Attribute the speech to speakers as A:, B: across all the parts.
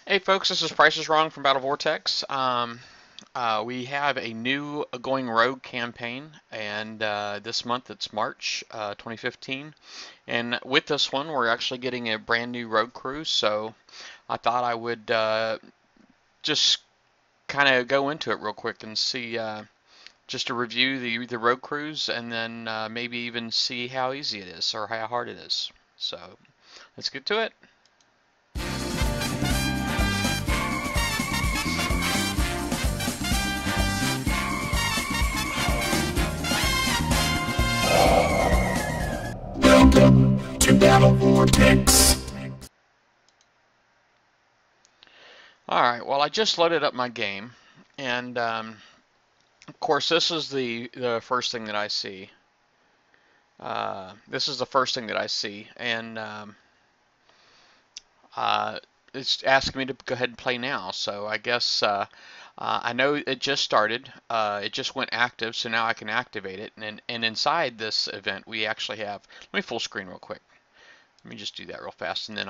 A: Hey folks, this is Price is Wrong from Battle Vortex. We have a new Going Rogue campaign, and this month it's March 2015. And with this one, we're actually getting a brand new rogue crew, so I thought I would just kind of go into it real quick and see, just to review the rogue crews, and then maybe even see how easy it is or how hard it is. So let's get to it.
B: Welcome to Battle Vortex.
A: Alright, well I just loaded up my game, and of course this is the first thing that I see. This is the first thing that I see, and it's asking me to go ahead and play now, so I guess I know it just started. It just went active, so now I can activate it, and inside this event we actually have, let me full screen real quick. Let me just do that real fast, and then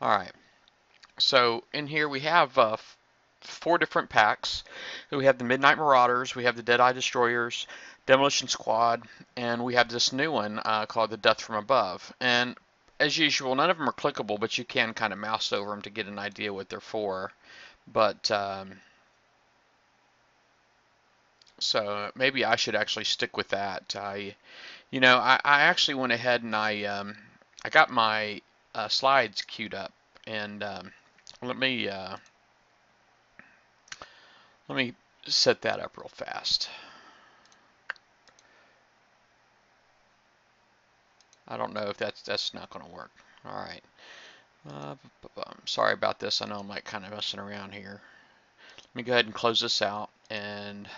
A: alright. So in here we have 4 different packs. We have the Midnight Marauders, we have the Deadeye Destroyers, Demolition Squad, and we have this new one called the Death from Above. And as usual, none of them are clickable, but you can kind of mouse over them to get an idea what they're for. But so maybe I should actually stick with that. I actually went ahead and I got my slides queued up, and let me uh, let me set that up real fast. I don't know if that's not going to work. All right. Sorry about this. I know I'm like kind of messing around here. Let me go ahead and close this out, and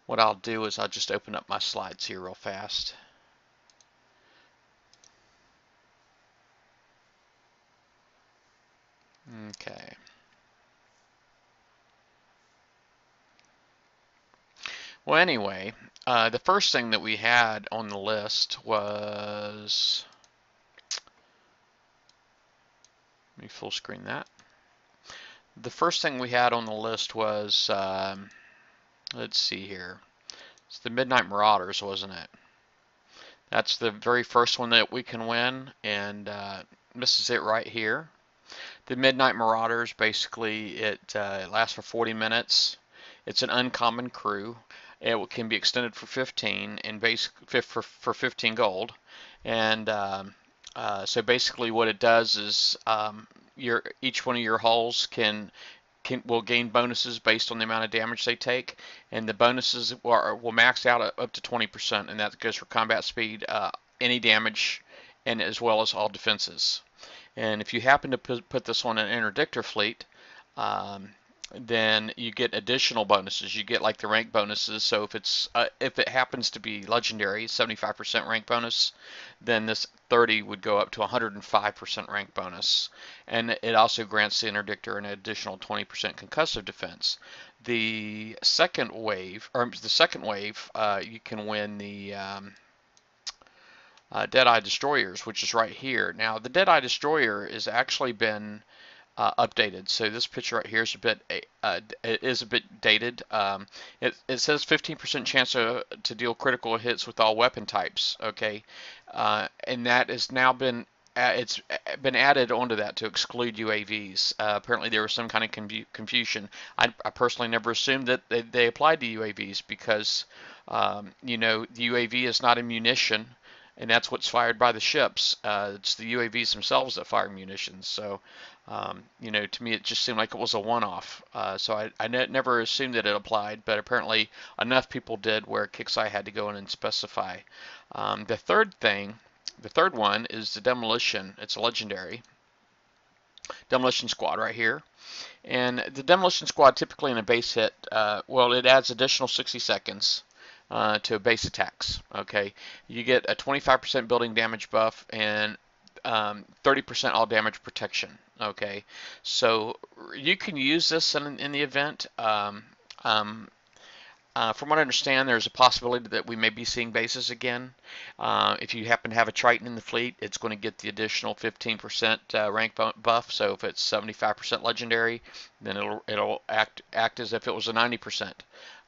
A: what I'll do is I'll just open up my slides here real fast. Okay. Well, anyway, the first thing that we had on the list was, let me full screen that. The first thing we had on the list was, let's see here. It's the Midnight Marauders, wasn't it? That's the very first one that we can win, and this is it right here. The Midnight Marauders, basically, it lasts for 40 minutes. It's an uncommon crew. It can be extended for 15 and for 15 gold. And so basically, what it does is each one of your hulls will gain bonuses based on the amount of damage they take, and the bonuses will max out at up to 20%, and that goes for combat speed, any damage, and as well as all defenses. And if you happen to put this on an interdictor fleet, then you get additional bonuses. You get like the rank bonuses. So if it happens to be legendary, 75% rank bonus, then this 30 would go up to 105% rank bonus. And it also grants the interdictor an additional 20% concussive defense. The second wave, you can win the Deadeye Destroyers, which is right here. Now, the Deadeye Destroyer has actually been updated. So this picture right here is a bit dated. It says 15% chance to deal critical hits with all weapon types. Okay, and that has now been it's been added onto that to exclude UAVs. Apparently there was some kind of confusion. I personally never assumed that they applied to UAVs because the UAV is not a munition, and that's what's fired by the ships. It's the UAVs themselves that fire munitions. So, to me it just seemed like it was a one-off. So I never assumed that it applied, but apparently enough people did where KIXEYE had to go in and specify. The third one is the Demolition. It's a legendary. Demolition Squad right here. And the Demolition Squad typically in a base hit, it adds additional 60 seconds. To base attacks. Okay, you get a 25% building damage buff and 30% all damage protection. Okay, so you can use this in the event. From what I understand, there's a possibility that we may be seeing bases again. If you happen to have a Triton in the fleet, it's going to get the additional 15% rank buff. So if it's 75% legendary, then it'll act as if it was a 90%.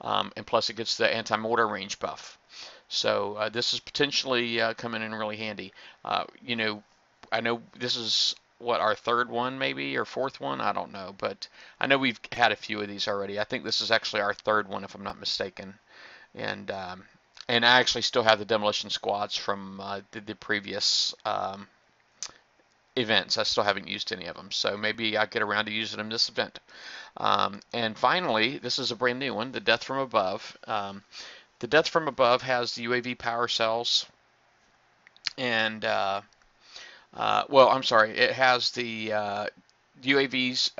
A: And plus, it gets the anti-mortar range buff. So this is potentially coming in really handy. You know, I know this is what our third one maybe or fourth one, I don't know, but I know we've had a few of these already. I think this is actually our third one if I'm not mistaken, and and I actually still have the demolition squads from the previous events. I still haven't used any of them, so maybe I'll get around to using them this event. And finally, this is a brand new one, the Death from Above. The Death from Above has the UAV power cells and well, I'm sorry, it has the UAV's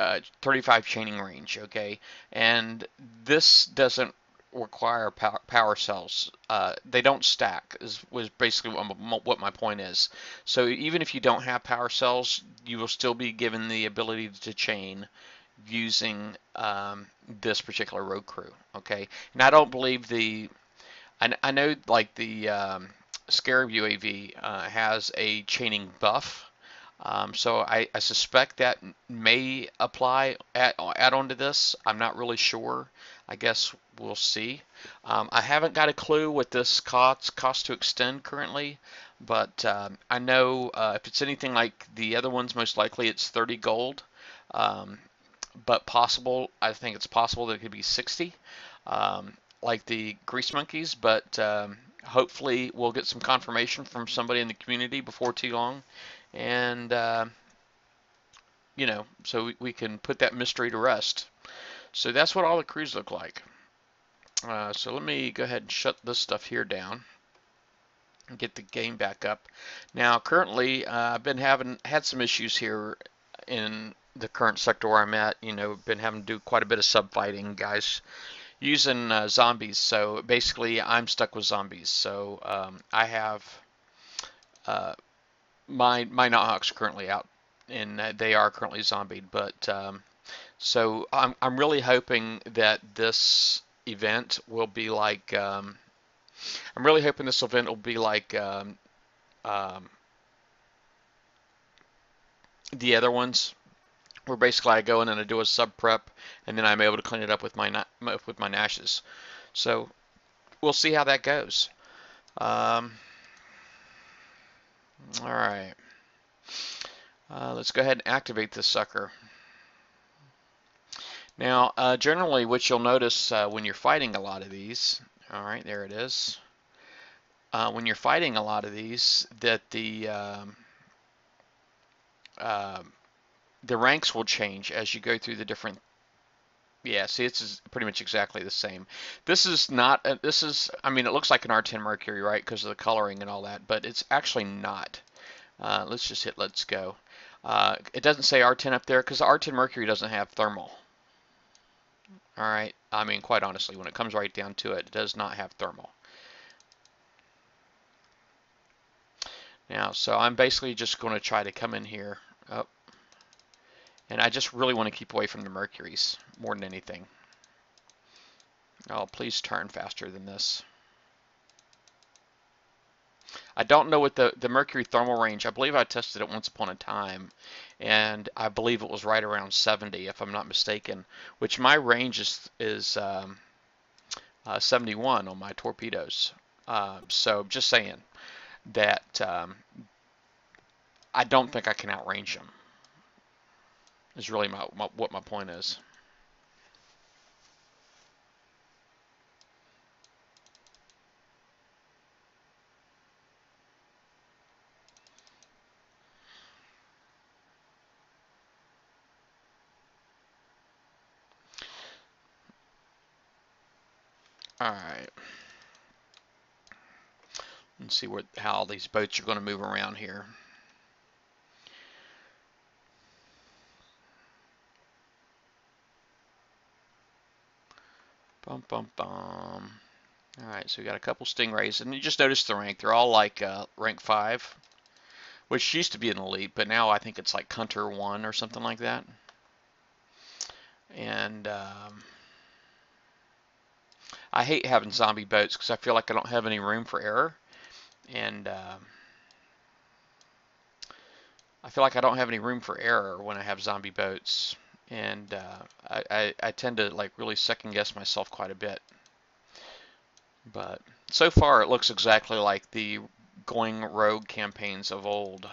A: 35 chaining range, okay? And this doesn't require power cells. They don't stack, was basically what my point is. So even if you don't have power cells, you will still be given the ability to chain using this particular road crew, okay? And I don't believe I know like the Scarab UAV has a chaining buff, so I suspect that may apply add on to this. I'm not really sure. I guess we'll see. I haven't got a clue what this cost to extend currently, but I know if it's anything like the other ones, most likely it's 30 gold. But possible, I think it's possible that it could be 60. Like the Grease Monkeys, but hopefully we'll get some confirmation from somebody in the community before too long, and you know, so we can put that mystery to rest. So that's what all the crews look like. So let me go ahead and shut this stuff here down and get the game back up. Now currently I've been had some issues here in the current sector where I'm at. You know, been having to do quite a bit of sub fighting, guys, using zombies. So basically I'm stuck with zombies. So I have my Nighthawks are currently out, and they are currently zombied. But so I'm really hoping that this event will be like I'm really hoping this event will be like the other ones, where basically I go in and I do a sub prep, and then I'm able to clean it up with my Nashes. So we'll see how that goes. All right, let's go ahead and activate this sucker. Now, generally, what you'll notice when you're fighting a lot of these, all right, there it is. When you're fighting a lot of these, that the ranks will change as you go through the different. Yeah, see, it's pretty much exactly the same. This is not. I mean, it looks like an R10 Mercury, right, because of the coloring and all that, but it's actually not. Let's just hit Let's Go. It doesn't say R10 up there because the R10 Mercury doesn't have thermal. All right, I mean, quite honestly, when it comes right down to it, it does not have thermal. Now, so I'm basically just going to try to come in here, and I just really want to keep away from the Mercuries more than anything. Oh, please turn faster than this. I don't know what the Mercury thermal range, I believe I tested it once upon a time, and I believe it was right around 70 if I'm not mistaken, which my range is 71 on my torpedoes. So just saying that I don't think I can outrange them is really what my point is. All right. Let's see how these boats are going to move around here. Bum, bum, bum. All right, so we got a couple Stingrays, and you just notice the rank. They're all like rank 5, which used to be an elite, but now I think it's like Hunter 1 or something like that. And I hate having zombie boats because I feel like I don't have any room for error, and I feel like I don't have any room for error when I have zombie boats, and I tend to like really second guess myself quite a bit. But so far, it looks exactly like the Going Rogue campaigns of old.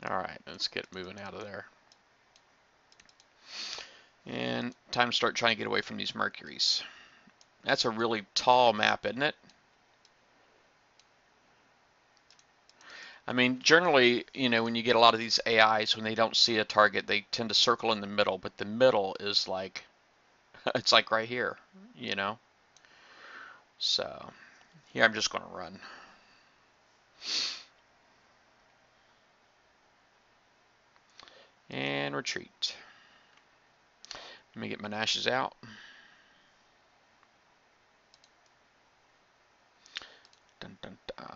A: Alright, let's get moving out of there. And time to start trying to get away from these Mercuries. That's a really tall map, isn't it? I mean, generally, you know, when you get a lot of these AIs, when they don't see a target, they tend to circle in the middle, but the middle is like, it's like right here, you know? So, here I'm just going to run. And retreat. Let me get my Nashes out. Dun, dun, dun.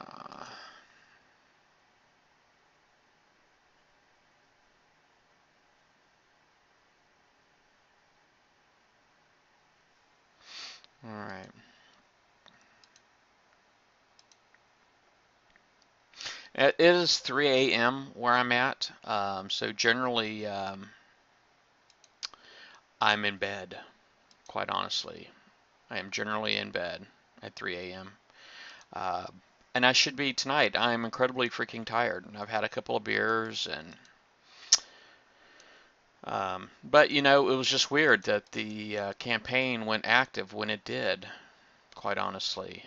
A: All right. It is 3 a.m. where I'm at, so generally I'm in bed, quite honestly. I am generally in bed at 3 a.m. Uh, and I should be tonight. I'm incredibly freaking tired. I've had a couple of beers, and but you know, it was just weird that the campaign went active when it did, quite honestly.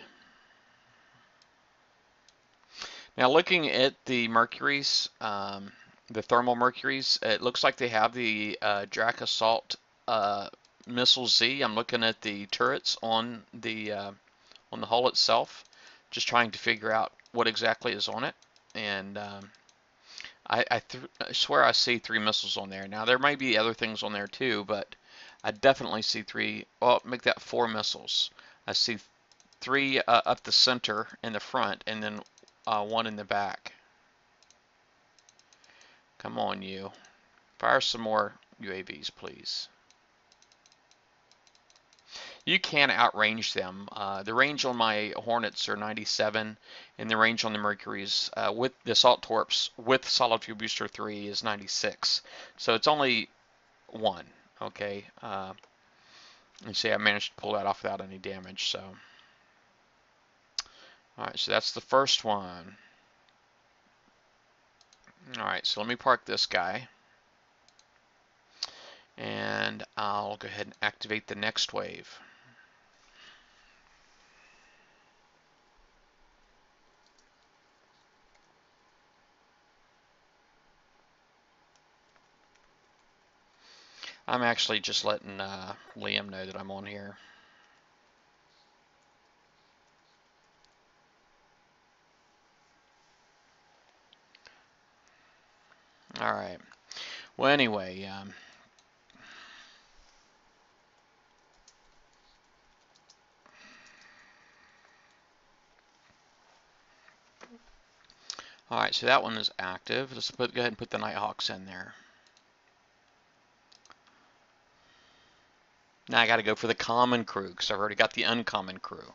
A: Now, looking at the Mercuries, the thermal Mercuries, it looks like they have the Drac Assault Missile Z. I'm looking at the turrets on the hull itself, just trying to figure out what exactly is on it. And I swear I see 3 missiles on there. Now, there may be other things on there too, but I definitely see 3. Well, make that 4 missiles. I see 3 up the center in the front, and then 1 in the back. Come on, you. Fire some more UAVs, please. You can outrange them. The range on my Hornets are 97, and the range on the Mercuries with the Assault Torps with Solid Fuel Booster 3 is 96. So it's only 1, okay? And see, I managed to pull that off without any damage, so. Alright, so that's the first one. Alright, so let me park this guy. And I'll go ahead and activate the next wave. I'm actually just letting Liam know that I'm on here. All right. Well, anyway, all right. So that one is active. Let's go ahead and put the Nighthawks in there. Now I got to go for the common crew because I've already got the uncommon crew.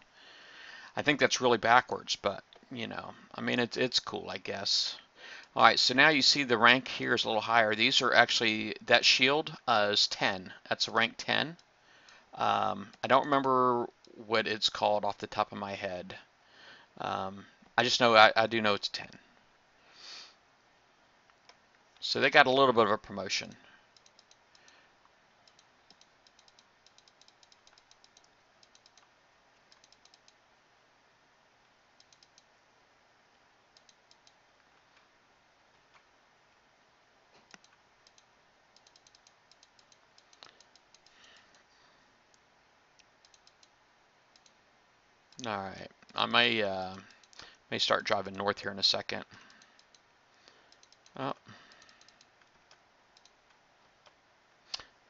A: I think that's really backwards, but you know, I mean, it's cool, I guess. All right, so now you see the rank here is a little higher. These are actually, that shield is 10. That's a rank 10. I don't remember what it's called off the top of my head. I just know, I do know it's 10. So they got a little bit of a promotion. All right, I may start driving north here in a second. Oh.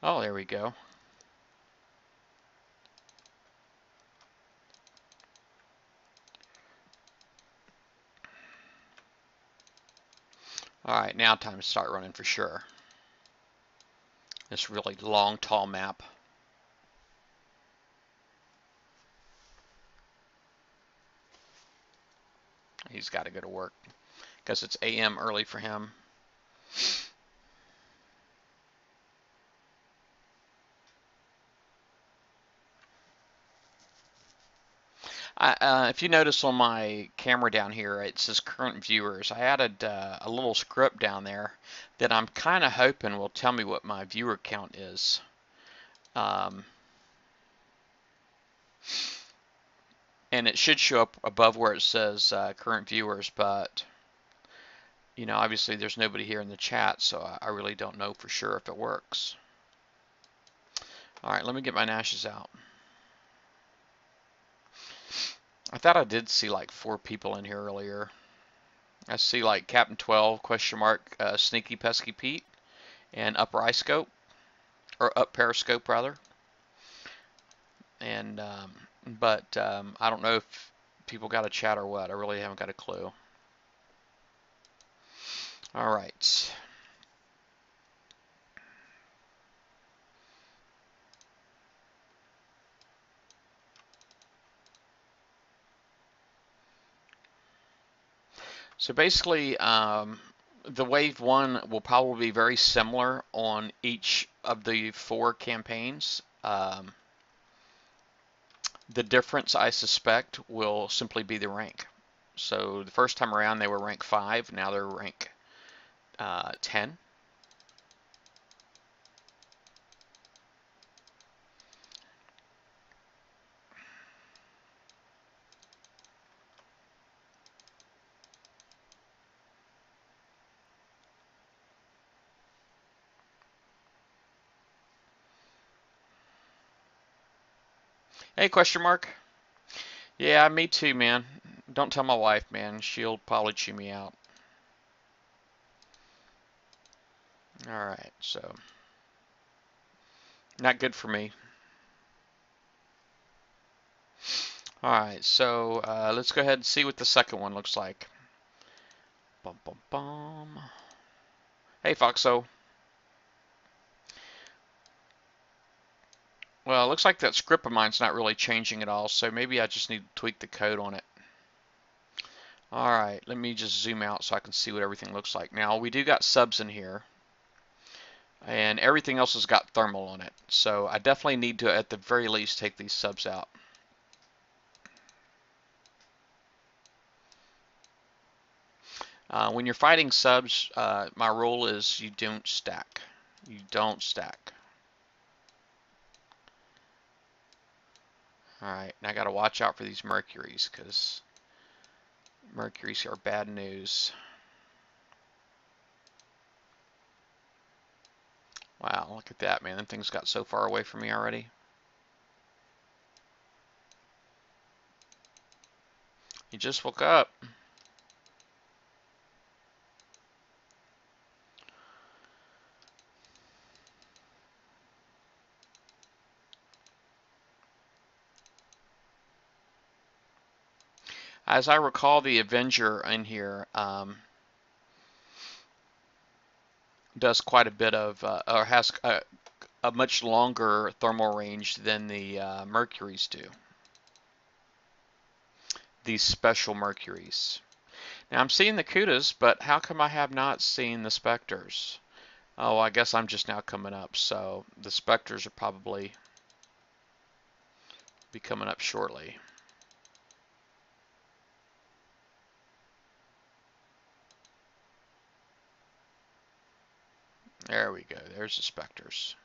A: Oh, there we go. All right, now time to start running for sure. This really long, tall map. He's got to go to work because it's AM early for him. If you notice on my camera down here, it says current viewers. I added a little script down there that I'm kind of hoping will tell me what my viewer count is. And it should show up above where it says current viewers, but you know, obviously there's nobody here in the chat, so I really don't know for sure if it works. All right, let me get my Nashes out. I thought I did see like 4 people in here earlier. I see like Captain 12, question mark, Sneaky Pesky Pete, and Up Ryscope, or Up Periscope rather. And but I don't know if people got a chat or what. I really haven't got a clue. All right. So basically, the wave 1 will probably be very similar on each of the 4 campaigns. The difference, I suspect, will simply be the rank. So the first time around they were rank 5, now they're rank 10. Hey, question mark. Yeah, me too, man. Don't tell my wife, man. She'll probably chew me out. Alright, so not good for me. Alright, so let's go ahead and see what the second one looks like. Bum, bum, bum. Hey, Foxo. Well, it looks like that script of mine's not really changing at all, so maybe I just need to tweak the code on it. Alright, let me just zoom out so I can see what everything looks like. Now, we do got subs in here, and everything else has got thermal on it, so I definitely need to, at the very least, take these subs out. When you're fighting subs, my rule is you don't stack. You don't stack. Alright, now I gotta watch out for these Mercuries, because Mercuries are bad news. Wow, look at that, man. Them things got so far away from me already. You just woke up. As I recall, the Avenger in here does quite a bit of, or has a much longer thermal range than the Mercuries do. These special Mercuries. Now I'm seeing the Kudas, but how come I have not seen the Spectres? Oh, I guess I'm just now coming up, so the Spectres are probably be coming up shortly. There we go. There's the Spectres.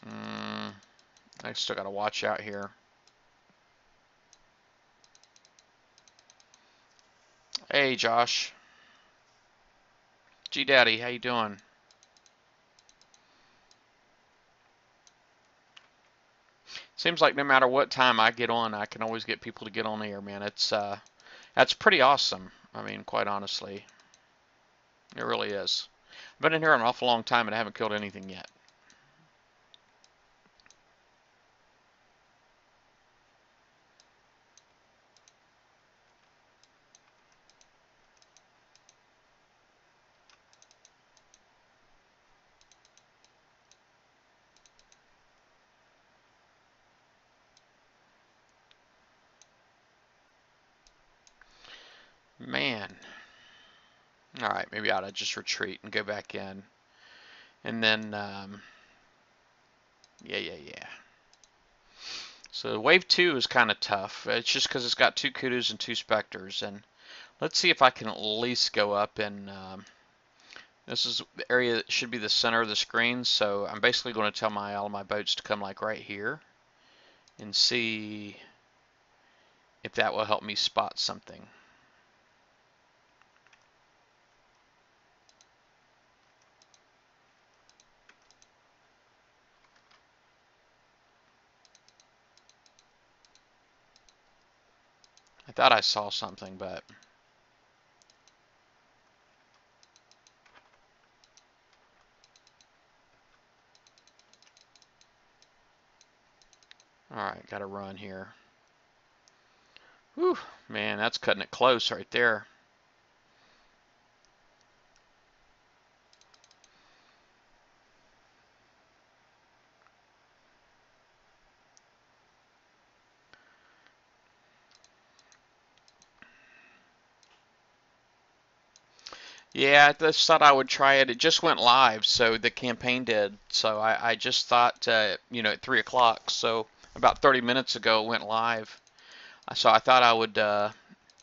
A: I still got to watch out here. Hey, Josh. G-Daddy, how you doing? Seems like no matter what time I get on, I can always get people to get on here, man. It's that's pretty awesome. I mean, quite honestly, it really is. Been in here an awful long time and I haven't killed anything yet. Man. Alright, maybe I ought to just retreat and go back in. And then, yeah. So wave 2 is kind of tough. It's just because it's got 2 Kudus and 2 Spectres. And let's see if I can at least go up and... this is the area that should be the center of the screen. So I'm basically going to tell all of my boats to come like right here. And see if that will help me spot something. I thought I saw something, but... Alright, gotta run here. Whew, man, that's cutting it close right there. Yeah, I just thought I would try it. It just went live, so the campaign did. So I just thought, you know, at 3 o'clock, so about 30 minutes ago it went live. So I thought I would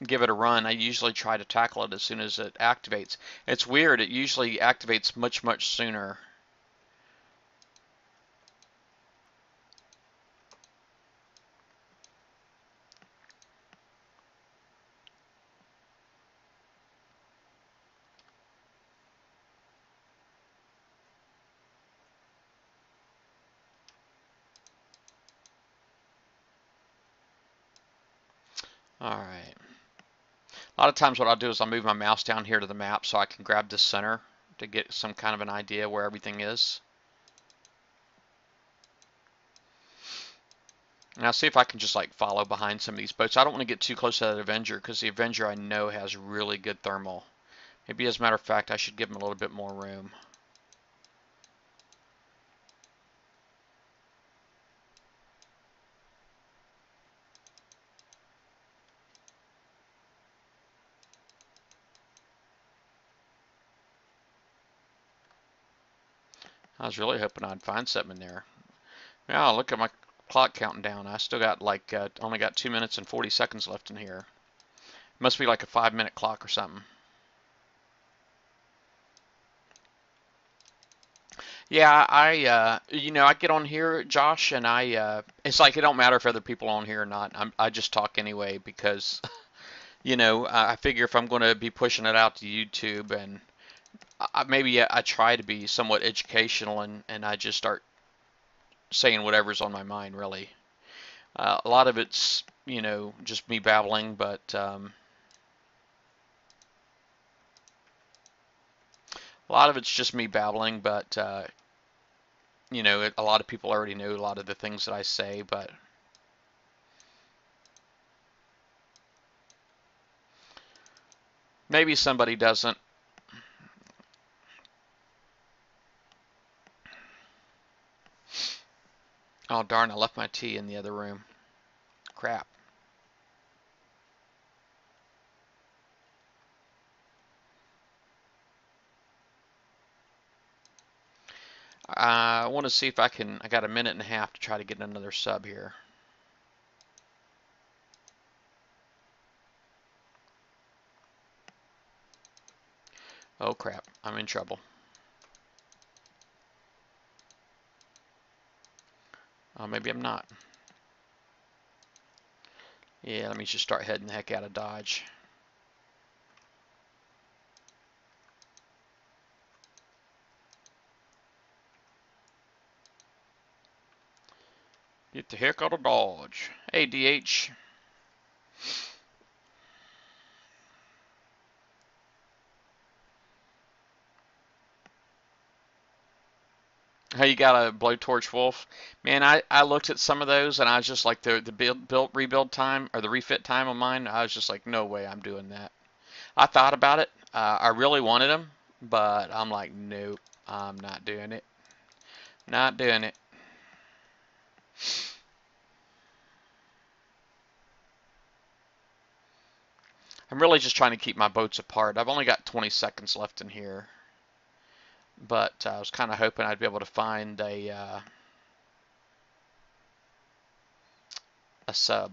A: give it a run. I usually try to tackle it as soon as it activates. It's weird, it usually activates much sooner. Alright. A lot of times what I'll do is I'll move my mouse down here to the map so I can grab the center to get some kind of an idea where everything is. And I'll see if I can just like follow behind some of these boats. I don't want to get too close to that Avenger because the Avenger I know has really good thermal. Maybe as a matter of fact I should give him a little bit more room. I was really hoping I'd find something in there. Now look at my clock counting down. I still got like only got 2 minutes and 40 seconds left in here. Must be like a 5-minute clock or something. Yeah, you know, I get on here, Josh, and it's like it don't matter if other people are on here or not. I just talk anyway because, you know, I figure if I'm going to be pushing it out to YouTube and maybe I try to be somewhat educational and I just start saying whatever's on my mind, really. A lot of it's, you know, just me babbling, but a lot of it's just me babbling, but you know, a lot of people already know a lot of the things that I say, but maybe somebody doesn't. Oh darn, I left my tea in the other room. Crap. I want to see if I got a minute and a half to try to get another sub here. Oh crap, I'm in trouble. Oh, maybe I'm not. Yeah, let me just start heading the heck out of Dodge. Get the heck out of Dodge. Hey, DH. How you got a blowtorch wolf? Man, I looked at some of those and I was just like the rebuild time or the refit time of mine. I was just like, no way, I'm doing that. I thought about it. I really wanted them, but I'm like, nope, I'm not doing it. Not doing it. I'm really just trying to keep my boats apart. I've only got 20 seconds left in here, but I was kind of hoping I'd be able to find a sub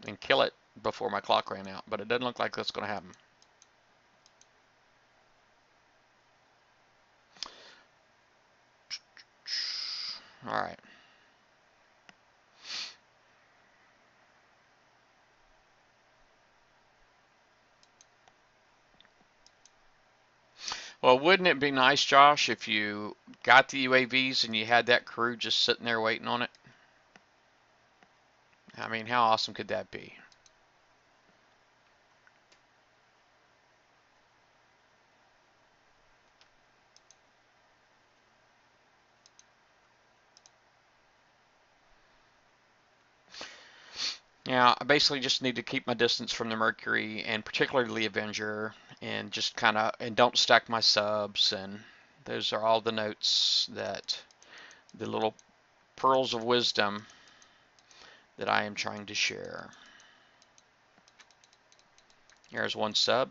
A: and kill it before my clock ran out, but it doesn't look like that's going to happen. All right. Well, wouldn't it be nice, Josh, if you got the UAVs and you had that crew just sitting there waiting on it? I mean, how awesome could that be? Yeah, I basically just need to keep my distance from the Mercury and particularly the Avenger and just kind of, and don't stack my subs. And those are all the notes that the little pearls of wisdom that I am trying to share. Here's one sub.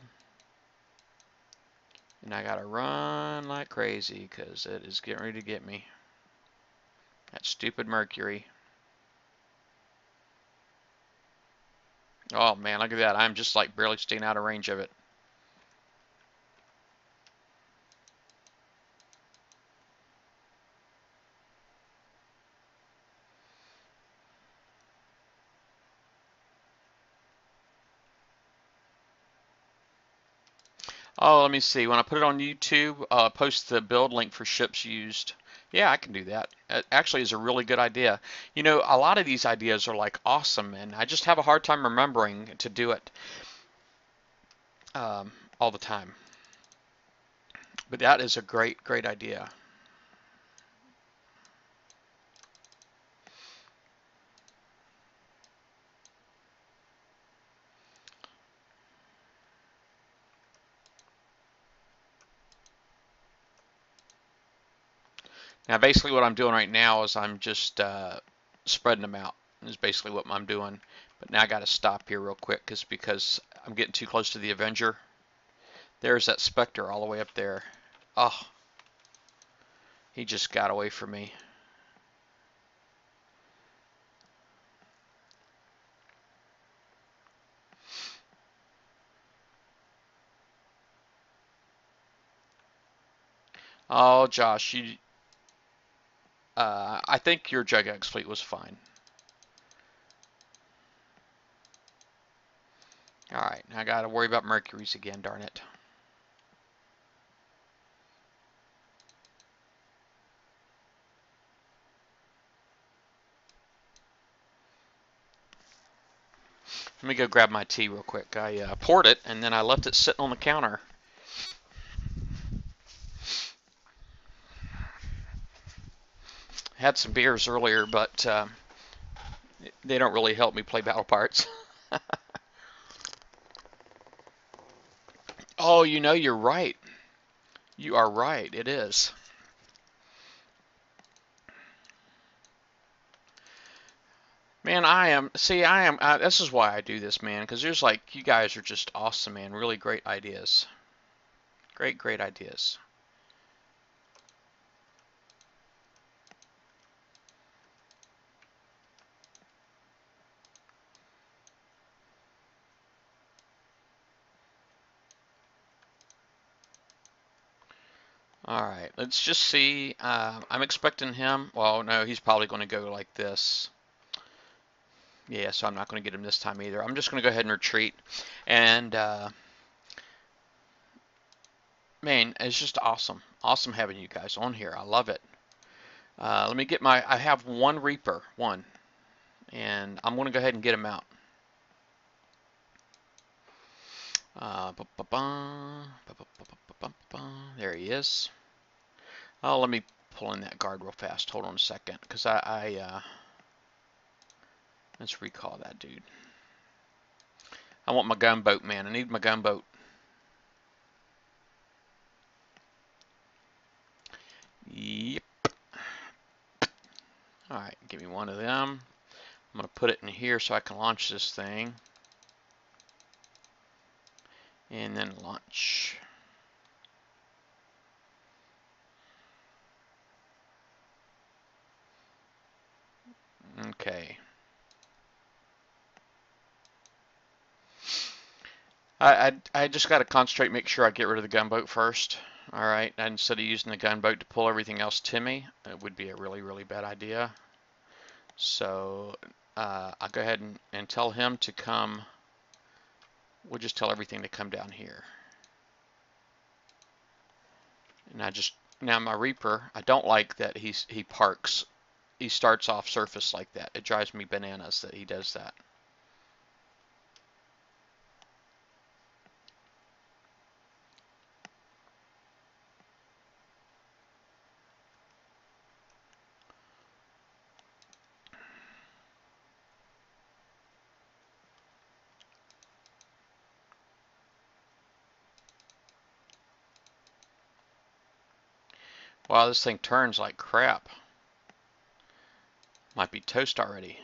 A: And I gotta run like crazy because it is getting ready to get me. That stupid Mercury. Oh man, look at that. I'm just like barely staying out of range of it. Oh, let me see. When I put it on YouTube, post the build link for ships used. Yeah, I can do that. It actually is a really good idea. You know, a lot of these ideas are like awesome, and I just have a hard time remembering to do it all the time. But that is a great, great idea. Now, basically what I'm doing right now is I'm just spreading them out. Is basically what I'm doing. But now I got to stop here real quick because I'm getting too close to the Avenger. There's that Spectre all the way up there. Oh, he just got away from me. Oh, Josh, I think your Jagex fleet was fine. All right, I got to worry about Mercuries again, darn it. Let me go grab my tea real quick. I poured it, and then I left it sitting on the counter. Had some beers earlier, but they don't really help me play battle parts. Oh, you know, you're right. You are right. It is. Man, this is why I do this, man, because there's like, you guys are just awesome, man. Really great ideas. Great, great ideas. All right, let's just see. I'm expecting him. Well, no, he's probably going to go like this. Yeah, so I'm not going to get him this time either. I'm just going to go ahead and retreat. And, man, it's just awesome. Awesome having you guys on here. I love it. Let me get I have one Reaper, one. And I'm going to go ahead and get him out. There he is. Oh, let me pull in that guard real fast. Hold on a second, because let's recall that dude. I want my gunboat, man. I need my gunboat. Yep. Alright, give me one of them. I'm going to put it in here so I can launch this thing. And then launch. Okay. I just got to concentrate, make sure I get rid of the gunboat first. Alright, instead of using the gunboat to pull everything else to me, it would be a really, really bad idea. So I'll go ahead and tell him to come. We'll just tell everything to come down here. And now my Reaper, I don't like that he parks. He starts off surface like that. It drives me bananas that he does that. Wow, this thing turns like crap. Might be toast already.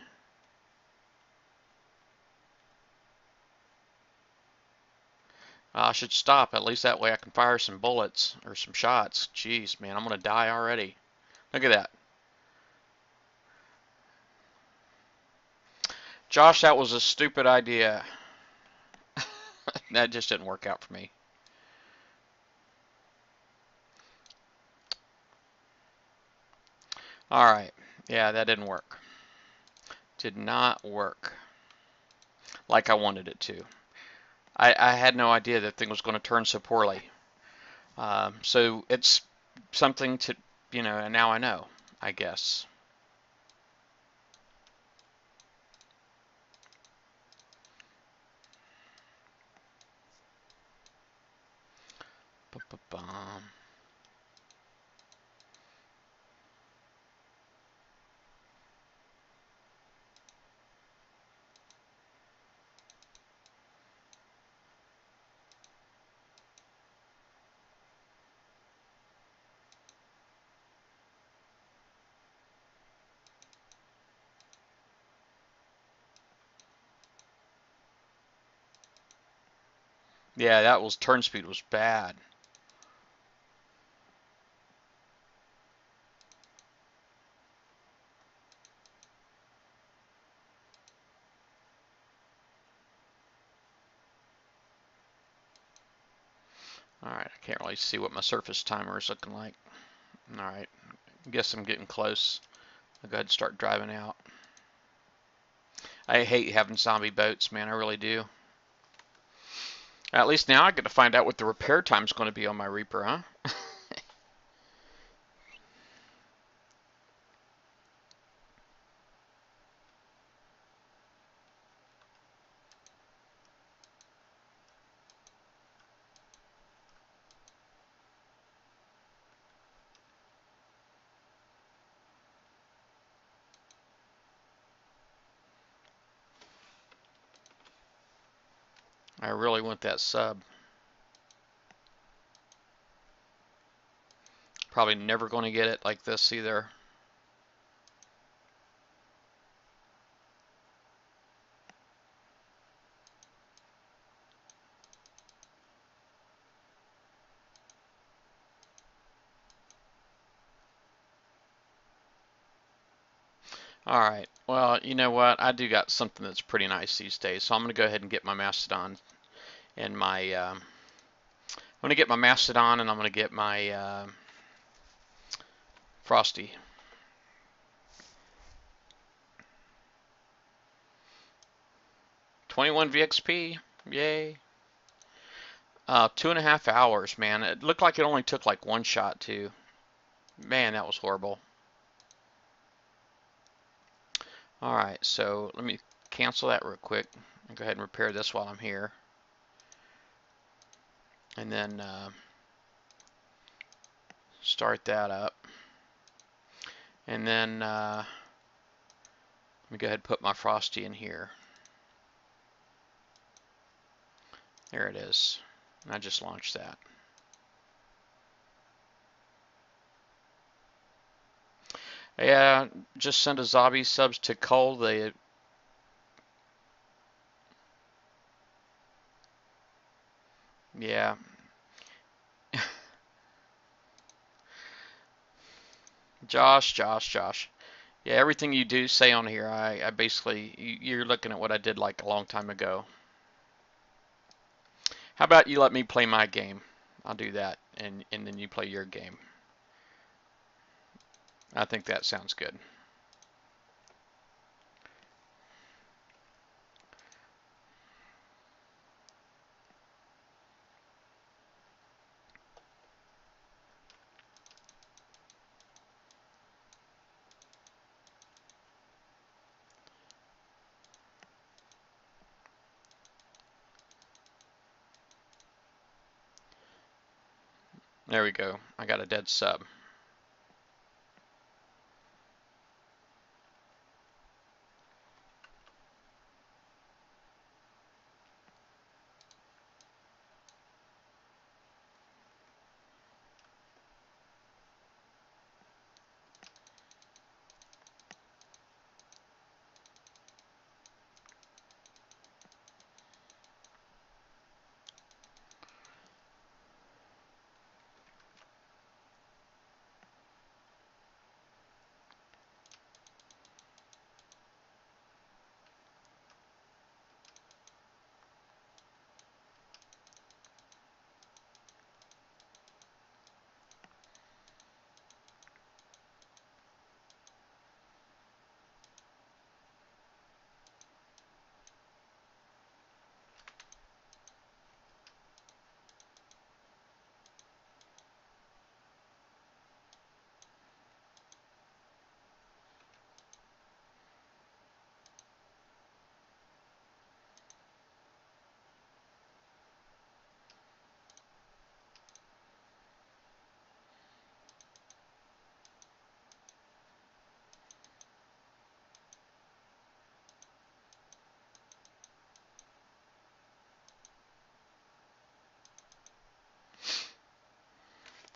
A: I should stop. At least that way I can fire some bullets or some shots. Jeez, man, I'm going to die already. Look at that. Josh, that was a stupid idea. That just didn't work out for me. Alright. Yeah, that didn't work. Did not work like I wanted it to. I had no idea that thing was going to turn so poorly. So it's something to, and now I know, I guess. Ba-ba-bum. Yeah, that was turn speed was bad. Alright, I can't really see what my surface timer is looking like. Alright, guess I'm getting close. I'll go ahead and start driving out. I hate having zombie boats, man, I really do. At least now I get to find out what the repair time is going to be on my Reaper, huh? I really want that sub. Probably never going to get it like this either. Alright, well, you know what? I do got something that's pretty nice these days, so I'm going to go ahead and get my Mastodon and my, I'm going to get my Mastodon and I'm going to get my Frosty. $21 VXP, yay. 2.5 hours, man. It looked like it only took like one shot too. Man, that was horrible. Alright, so let me cancel that real quick. I'll go ahead and repair this while I'm here. And then start that up. And then let me go ahead and put my Frosty in here. There it is. And I just launched that. Yeah, just send a Zabi subs to Cole. Yeah. Josh. Yeah, everything you do say on here, I basically, you're looking at what I did like a long time ago. How about you let me play my game? I'll do that, and then you play your game. I think that sounds good. There we go. I got a dead sub.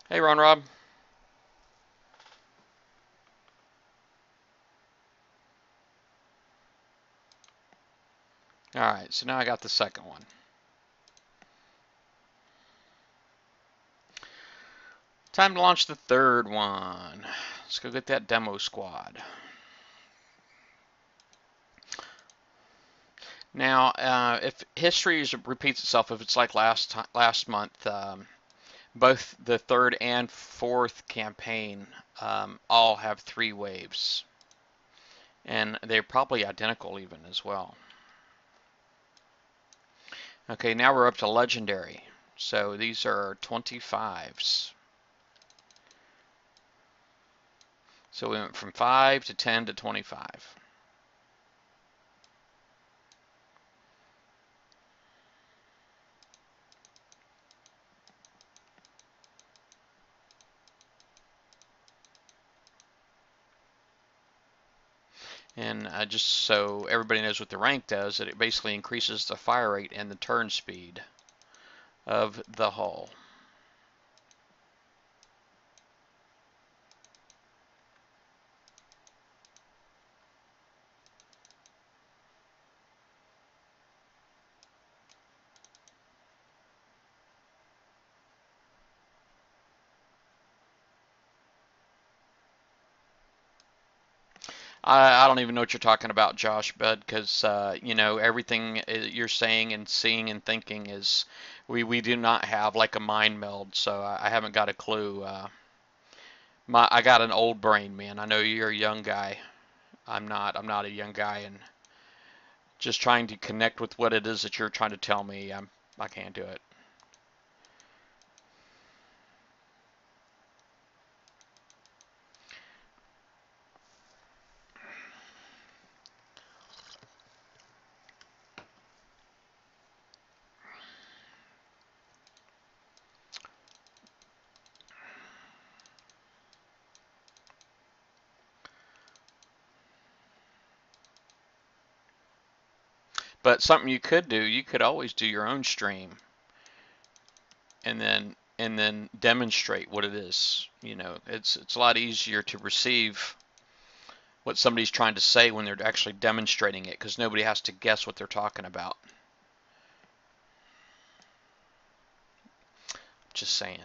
A: Hey, Ron Rob. All right, so now I got the second one. Time to launch the third one. Let's go get that demo squad. Now, if history repeats itself, if it's like last month, both the third and fourth campaign all have 3 waves, and they're probably identical even as well. Okay, now we're up to legendary. So these are 25s. So we went from 5 to 10 to 25. And just so everybody knows what the rank does, it basically increases the fire rate and the turn speed of the hull. I don't even know what you're talking about, Josh, bud, because you know, everything you're saying and seeing and thinking is we do not have like a mind meld, so I haven't got a clue. I got an old brain, man. I know you're a young guy. I'm not. I'm not a young guy, and just trying to connect with what it is that you're trying to tell me, I can't do it. But something you could do, you could always do your own stream and then demonstrate what it is. You know, it's a lot easier to receive what somebody's trying to say when they're actually demonstrating it, because nobody has to guess what they're talking about. Just saying.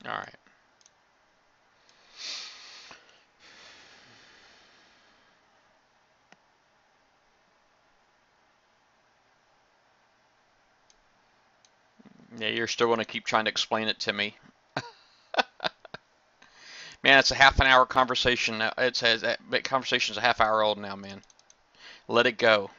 A: All right. Yeah, you're still going to keep trying to explain it to me. Man, it's a half an hour conversation now. It says that conversation's a half hour old now, man. Let it go.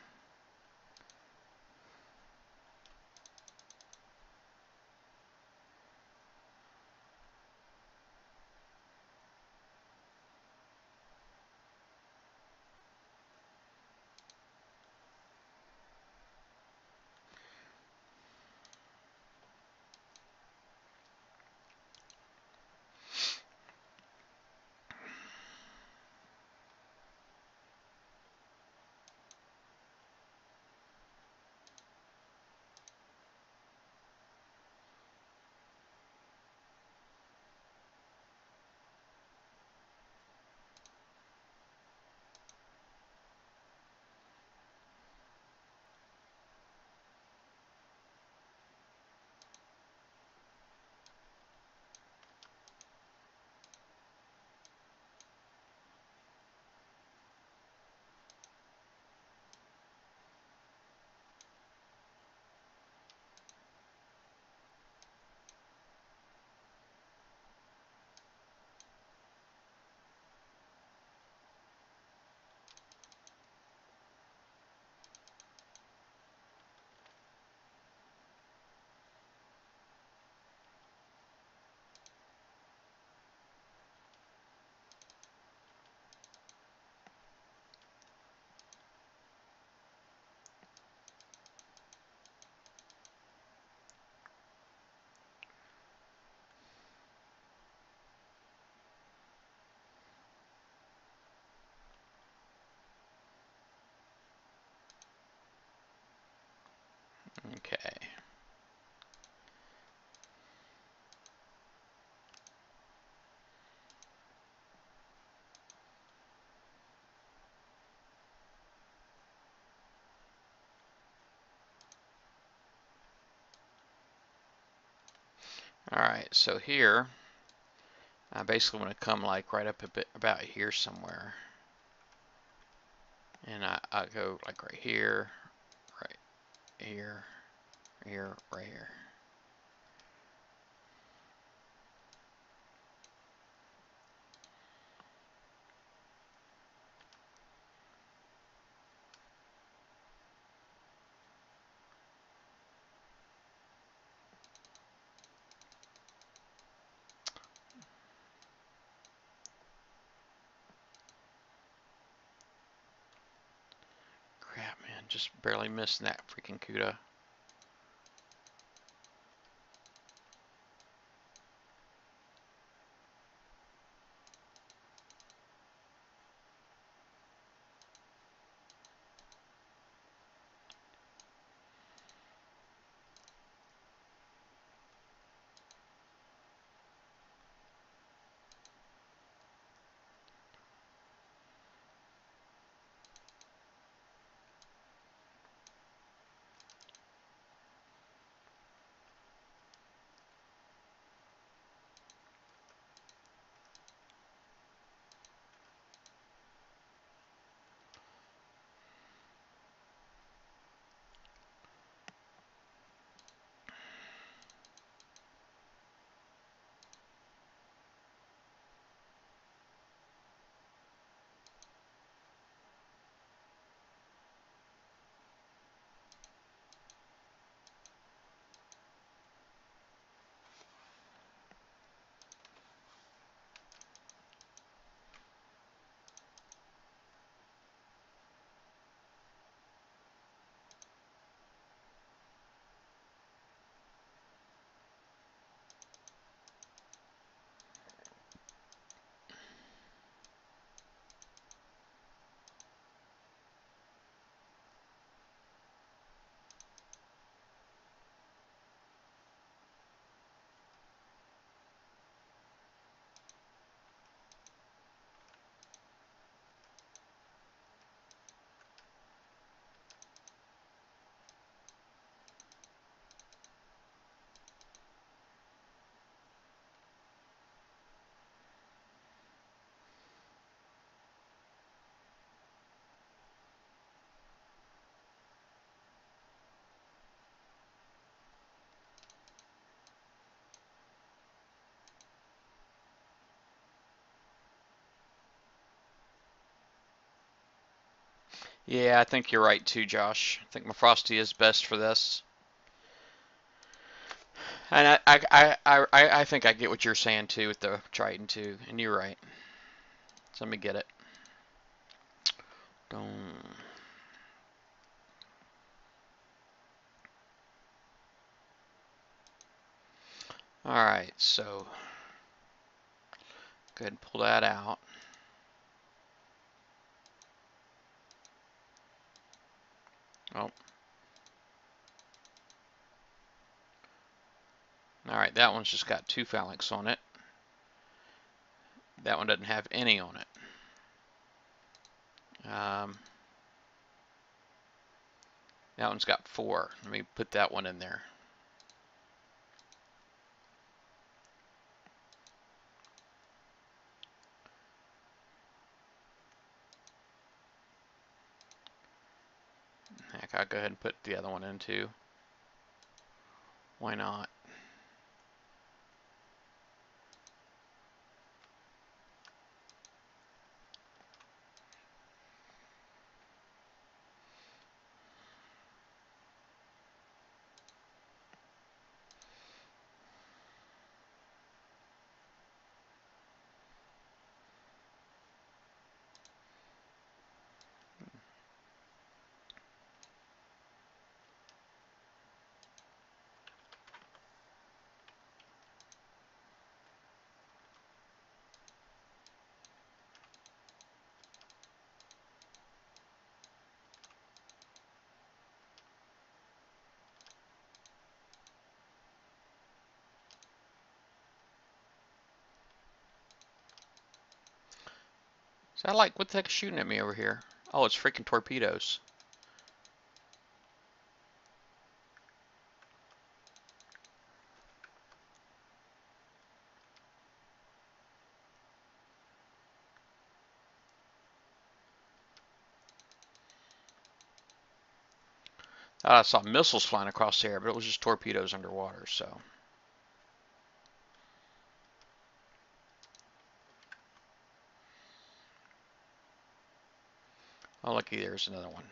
A: Okay. All right, so here, I basically want to come like right up a bit about here somewhere. And I go like right here, right here, here, right here. Crap, man, just barely missing that freaking CUDA. Yeah, I think you're right too, Josh. I think my Frosty is best for this. And I think I get what you're saying too with the Triton too, and you're right. So let me get it. Don't. All right, so go ahead and pull that out. Oh. All right, that one's just got 2 phalanx on it. That one doesn't have any on it. That one's got 4. Let me put that one in there. Heck, I'll go ahead and put the other one in too. Why not? So I like, what the heck is shooting at me over here? Oh, it's freaking torpedoes. I saw missiles flying across the air, but it was just torpedoes underwater, so. Oh, lucky there's another one.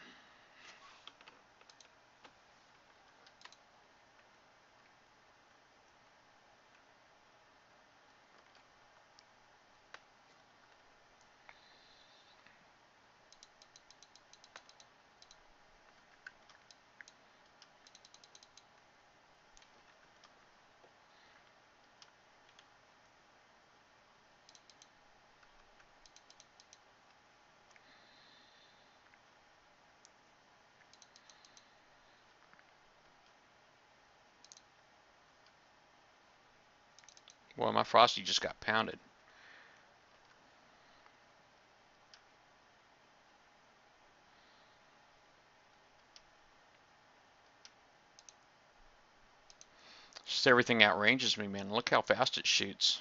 A: Boy, my Frosty just got pounded. Just everything outranges me, man. Look how fast it shoots.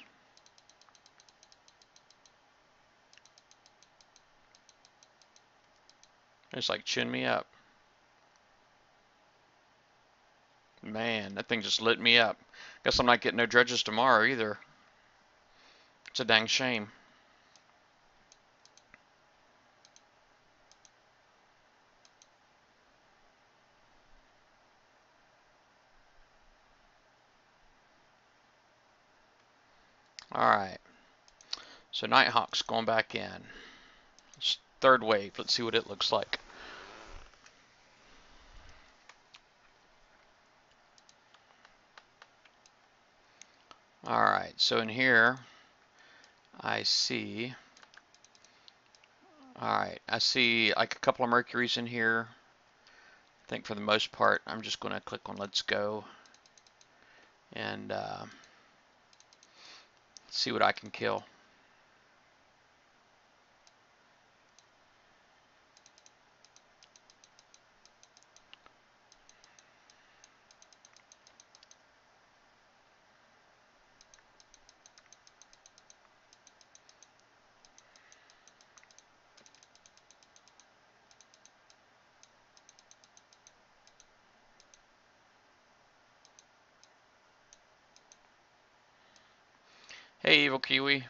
A: It's like chin me up. Man, that thing just lit me up. Guess I'm not getting no dredges tomorrow either. It's a dang shame. Alright. So Nighthawk's going back in. It's 3rd wave. Let's see what it looks like. Alright, so in here, I see... Alright, I see like a couple of Mercuries in here. I think for the most part, I'm just going to click on Let's Go. And see what I can kill. Hey, Evil Kiwi.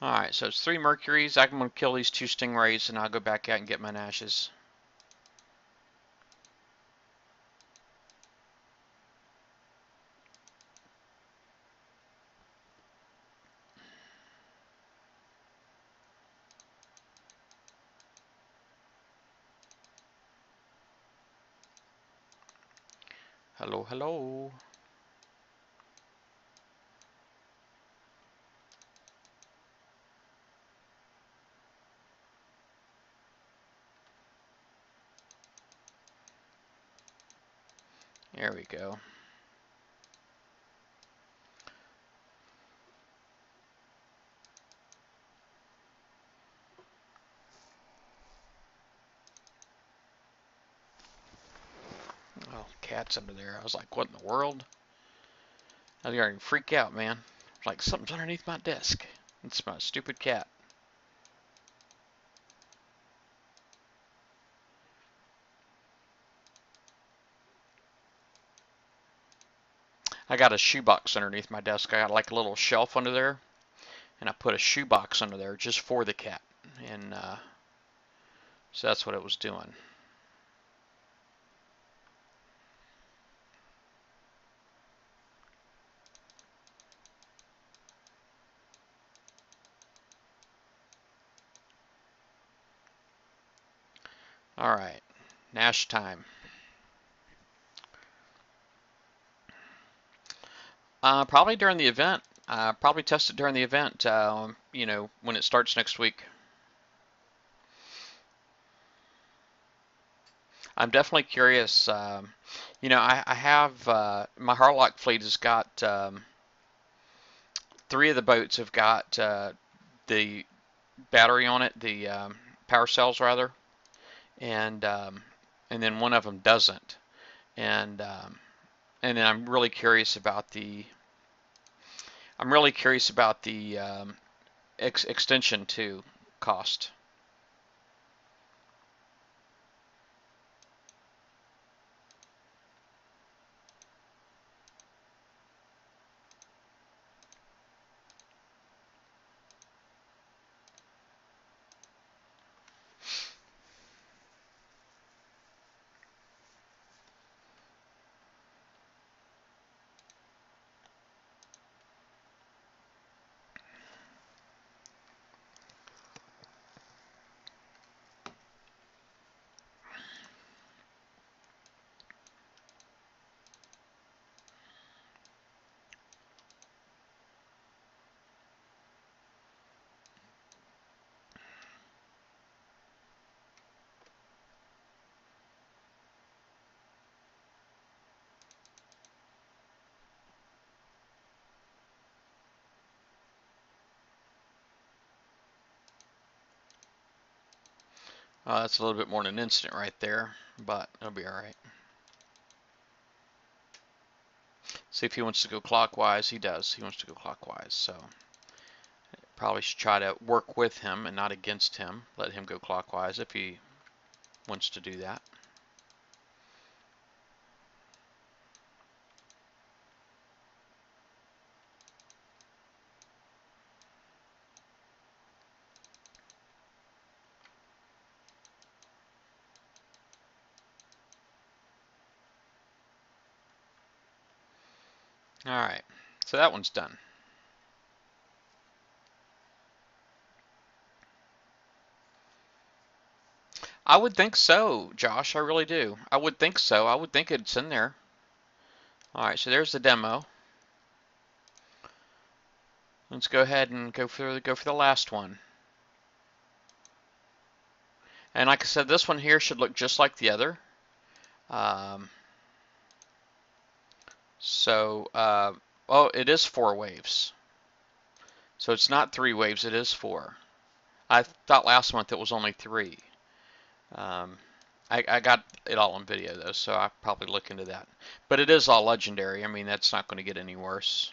A: Alright, so it's 3 Mercuries. I'm going to kill these 2 Stingrays and I'll go back out and get my Nashes. Hello, hello. There we go. Oh, cat's under there. I was like, what in the world? I was starting to freak out, man. I was like, something's underneath my desk. It's my stupid cat. I got a shoebox underneath my desk. I got like a little shelf under there, and I put a shoebox under there just for the cat. And so that's what it was doing. All right, Nash time. Probably during the event. Probably test it during the event. You know, when it starts next week. I'm definitely curious. You know, I have my Harlock fleet has got 3 of the boats have got the battery on it, the power cells rather, and then one of them doesn't. And then I'm really curious about the extension to cost. That's a little bit more than an instant right there, but it'll be all right. See if he wants to go clockwise. He does. He wants to go clockwise, so probably should try to work with him and not against him. Let him go clockwise if he wants to do that. All right, so that one's done. I would think so, Josh. I really do. I would think so. I would think it's in there. All right, so there's the demo. Let's go ahead and go for the last one. And like I said, this one here should look just like the other. Oh, it is 4 waves. So it's not 3 waves, it is 4. I thought last month it was only 3. I got it all on video though, so I'll probably look into that. But it is all legendary. I mean, that's not going to get any worse.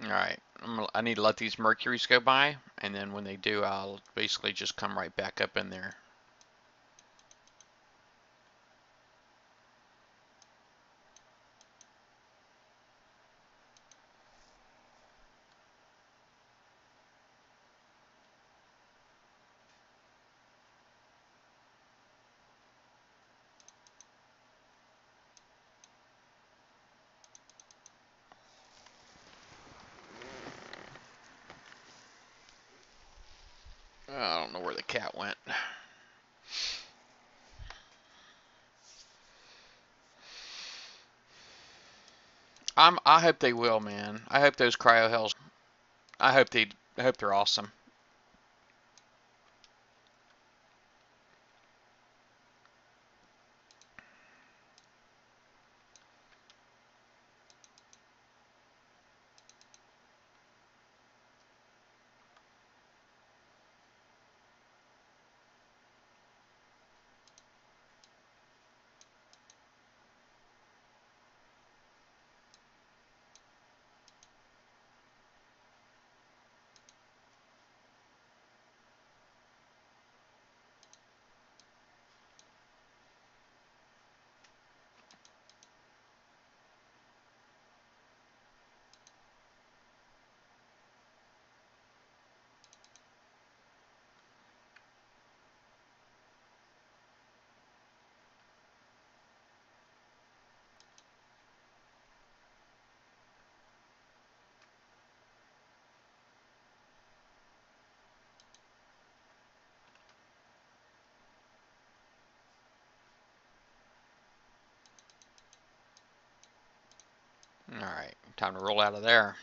A: Alright, I need to let these Mercuries go by, and then when they do, I'll basically just come right back up in there. I don't know where the cat went. I hope they will, man. I hope those cryo hells. I hope they're awesome. Alright, time to roll out of there.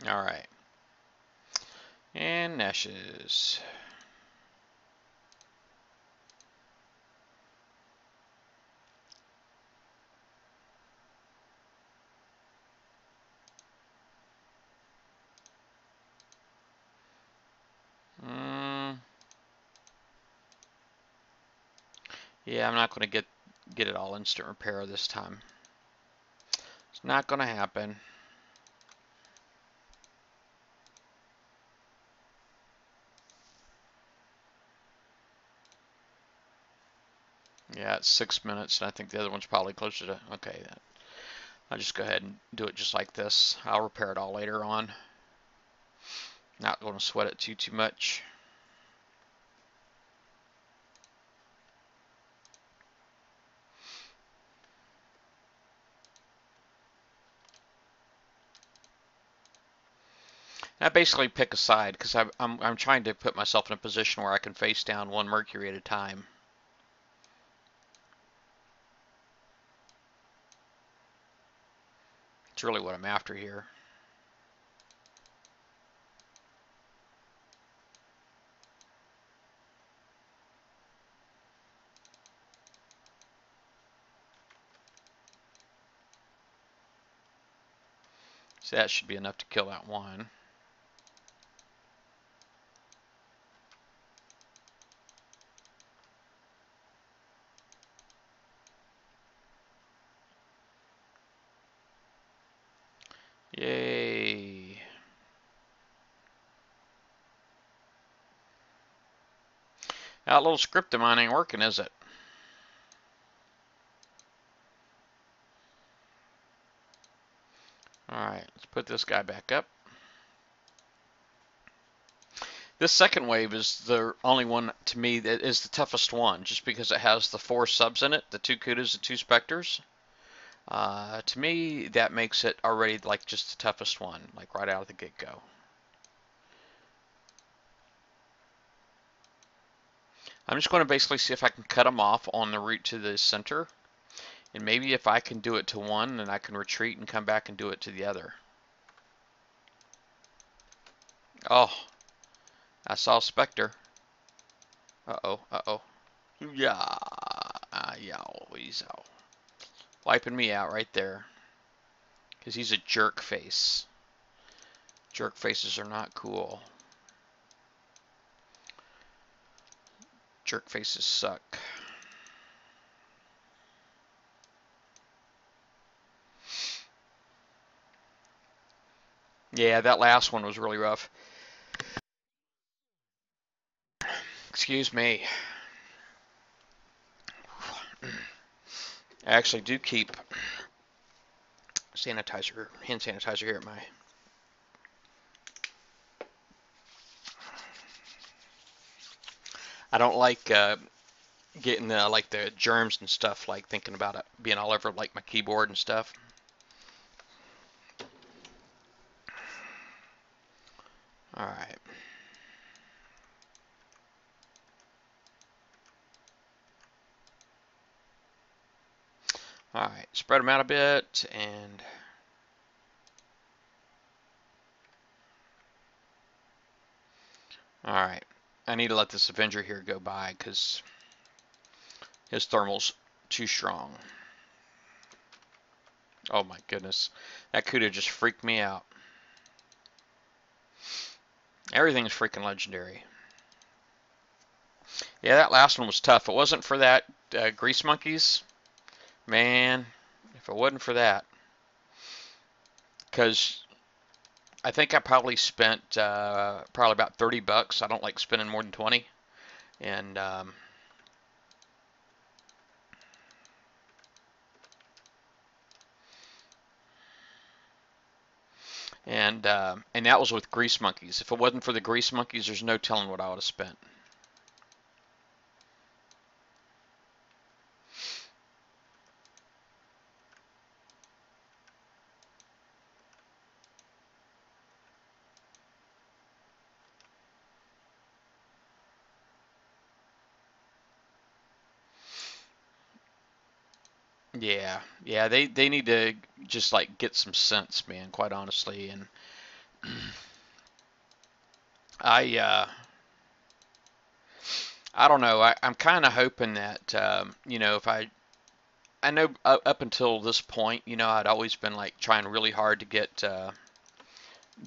A: Alright. And Neshes. Yeah, I'm not going to get it all instant repair this time. It's not going to happen. Yeah, it's 6 minutes, and I think the other one's probably closer to... Okay, I'll just go ahead and do it just like this. I'll repair it all later on. Not going to sweat it too much. I basically pick a side because I'm trying to put myself in a position where I can face down one Mercury at a time. It's really what I'm after here. So that should be enough to kill that one. Yay. That little script of mine ain't working, is it? Alright, let's put this guy back up. This second wave is the only one, to me, that is the toughest one, just because it has the 4 subs in it, the 2 Kudas and 2 Spectres. To me, that makes it already like just the toughest one, like right out of the get-go. I'm just going to basically see if I can cut them off on the route to the center. And maybe if I can do it to one, then I can retreat and come back and do it to the other. Oh, I saw a Spectre. Uh-oh, uh-oh. Yeah, yow, he's out. Wiping me out right there. Because he's a jerk face. Jerk faces are not cool. Jerk faces suck. Yeah, that last one was really rough. Excuse me. I actually do keep sanitizer, hand sanitizer here at my... I don't like getting like the germs and stuff, like thinking about it being all over like my keyboard and stuff. All right. All right, spread them out a bit and... All right, I need to let this Avenger here go by because his thermal's too strong. Oh my goodness, that Kuda just freaked me out. Everything's freaking legendary. Yeah, that last one was tough. It wasn't for that Grease Monkeys, man. If it wasn't for that, because I think I probably spent probably about $30. I don't like spending more than 20, and and that was with Grease Monkeys. If it wasn't for the Grease Monkeys, there's no telling what I would have spent. Yeah, they need to just like get some sense, man, quite honestly. And I I don't know. I'm kind of hoping that you know, if I know up until this point, you know, I'd always been like trying really hard to get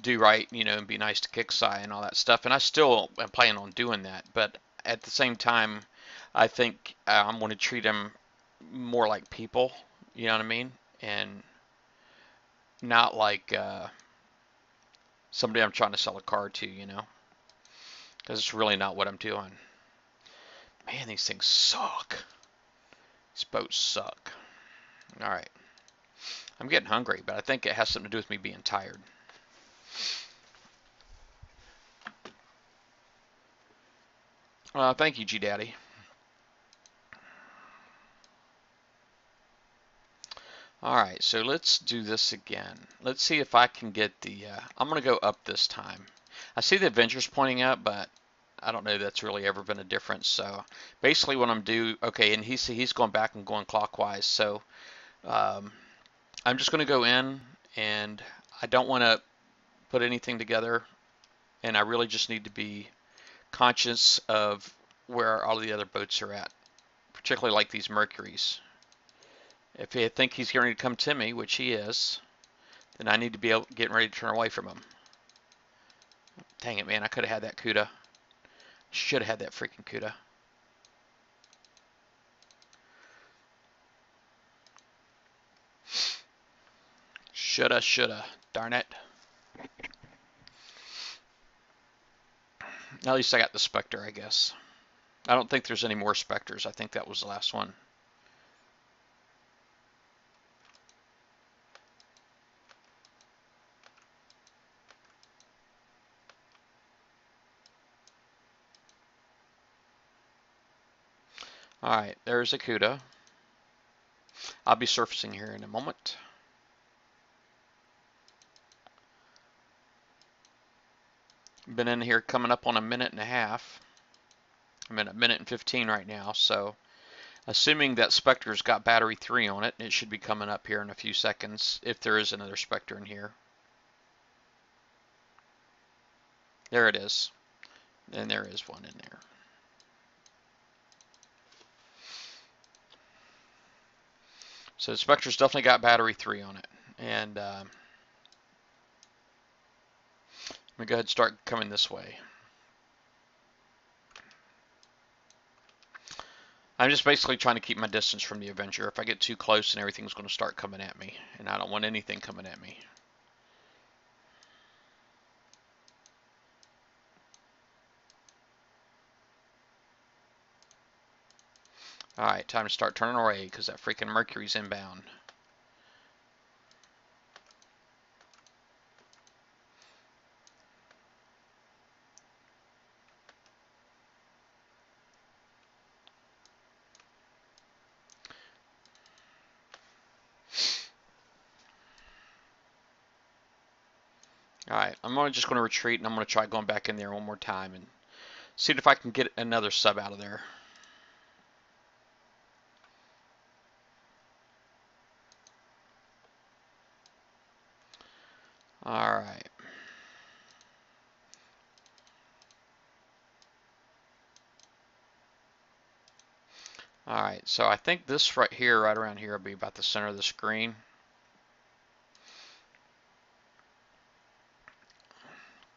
A: do right, you know, and be nice to Kixeye and all that stuff, and I still am planning on doing that. But at the same time, I think I'm going to treat them more like people. You know what I mean? And not like somebody I'm trying to sell a car to, you know, because it's really not what I'm doing. Man, these things suck. These boats suck. All right. I'm getting hungry, but I think it has something to do with me being tired. Thank you, G-Daddy. All right, so let's do this again. Let's see if I can get the... I'm going to go up this time. I see the Avengers pointing up, but I don't know that's really ever been a difference. So basically what I'm doing... Okay, and he's going back and going clockwise. So I'm just going to go in, and I don't want to put anything together. And I really just need to be conscious of where all the other boats are at, particularly like these Mercuries. If I think he's going to come to me, which he is, then I need to be getting ready to turn away from him. Dang it, man. I could have had that Kuda. Should have had that freaking Kuda. Shoulda. Darn it. At least I got the Spectre, I guess. I don't think there's any more Spectres. I think that was the last one. Alright, there's a Kuda. I'll be surfacing here in a moment. Been in here coming up on a minute and a half. I'm in a minute and 15 right now, so assuming that Spectre's got battery 3 on it, it should be coming up here in a few seconds if there is another Spectre in here. There it is. And there is one in there. So the Spectre's definitely got battery 3 on it. And I'm going to go ahead and start coming this way. I'm just basically trying to keep my distance from the Avenger. If I get too close, then everything's going to start coming at me. And I don't want anything coming at me. Alright, time to start turning away because that freaking Mercury's inbound. Alright, I'm just going to retreat and I'm going to try going back in there one more time and see if I can get another sub out of there. Alright. Alright, so I think this right here, right around here, will be about the center of the screen.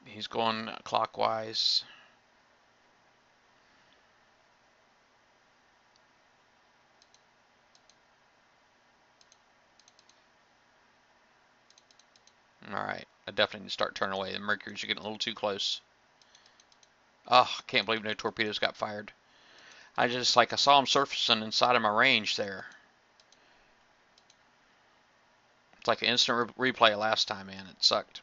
A: He's going clockwise. Alright, I definitely need to start turning away. The Mercury's getting a little too close. Oh, I can't believe no torpedoes got fired. I saw him surfacing inside of my range there. It's like an instant replay last time, man. It sucked.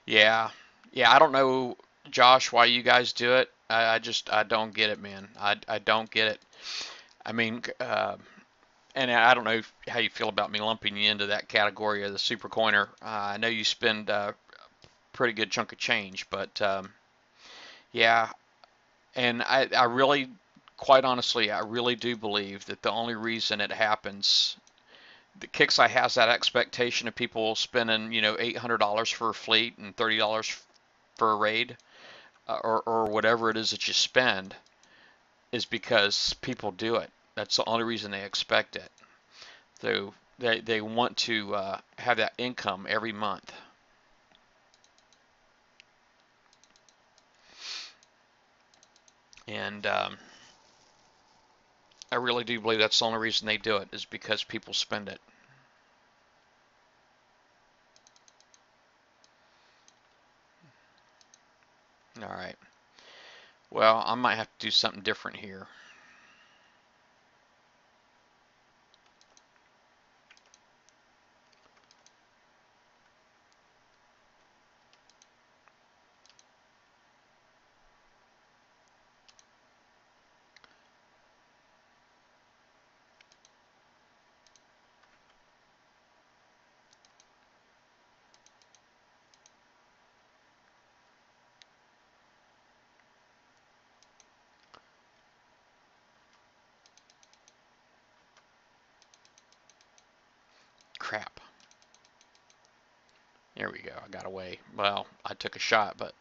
A: Yeah. Yeah, I don't know, Josh, why you guys do it. I don't get it, man. I don't get it. I mean, and I don't know how you feel about me lumping you into that category of the super coiner. I know you spend a pretty good chunk of change, but yeah, and I really, quite honestly, I really do believe that the only reason it happens, the Kixeye has that expectation of people spending, $800 for a fleet and $30 for a raid, or whatever it is that you spend, is because people do it. That's the only reason they expect it. So they want to have that income every month. And I really do believe that's the only reason they do it, is because people spend it. All right. Well, I might have to do something different here. Crap. There we go. I got away. Well, I took a shot, but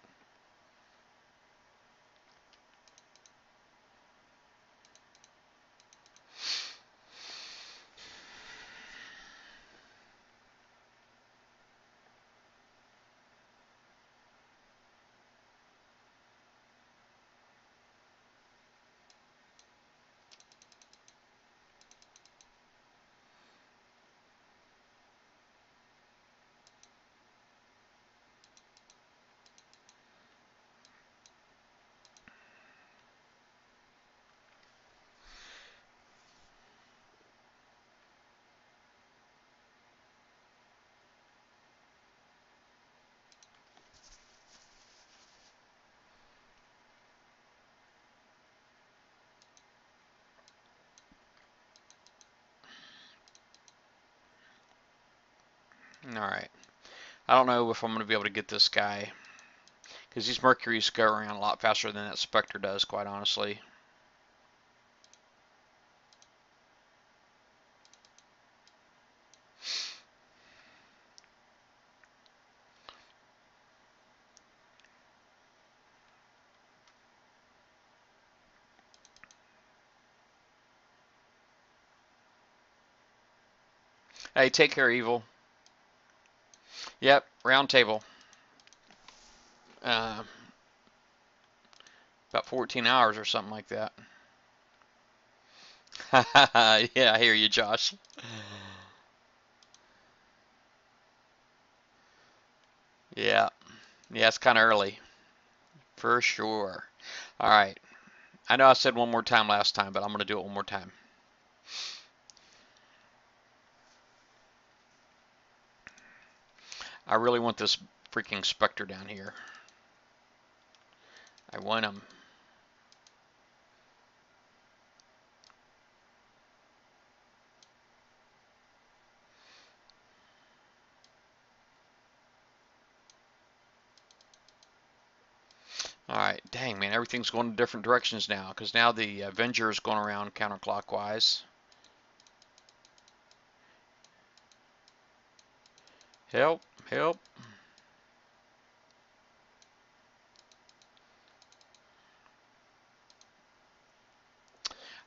A: all right. I don't know if I'm going to be able to get this guy, because these Mercuries go around a lot faster than that Spectre does, quite honestly. Hey, take care, Evil. Yep, round table. Uh, about 14 hours or something like that. Yeah, I hear you, Josh. Yeah, yeah, it's kind of early. For sure. All right. I know I said one more time last time, but I'm going to do it one more time. I really want this freaking Spectre down here. I want him. All right. Dang, man, everything's going in different directions now because now the Avenger is going around counterclockwise. Help, help.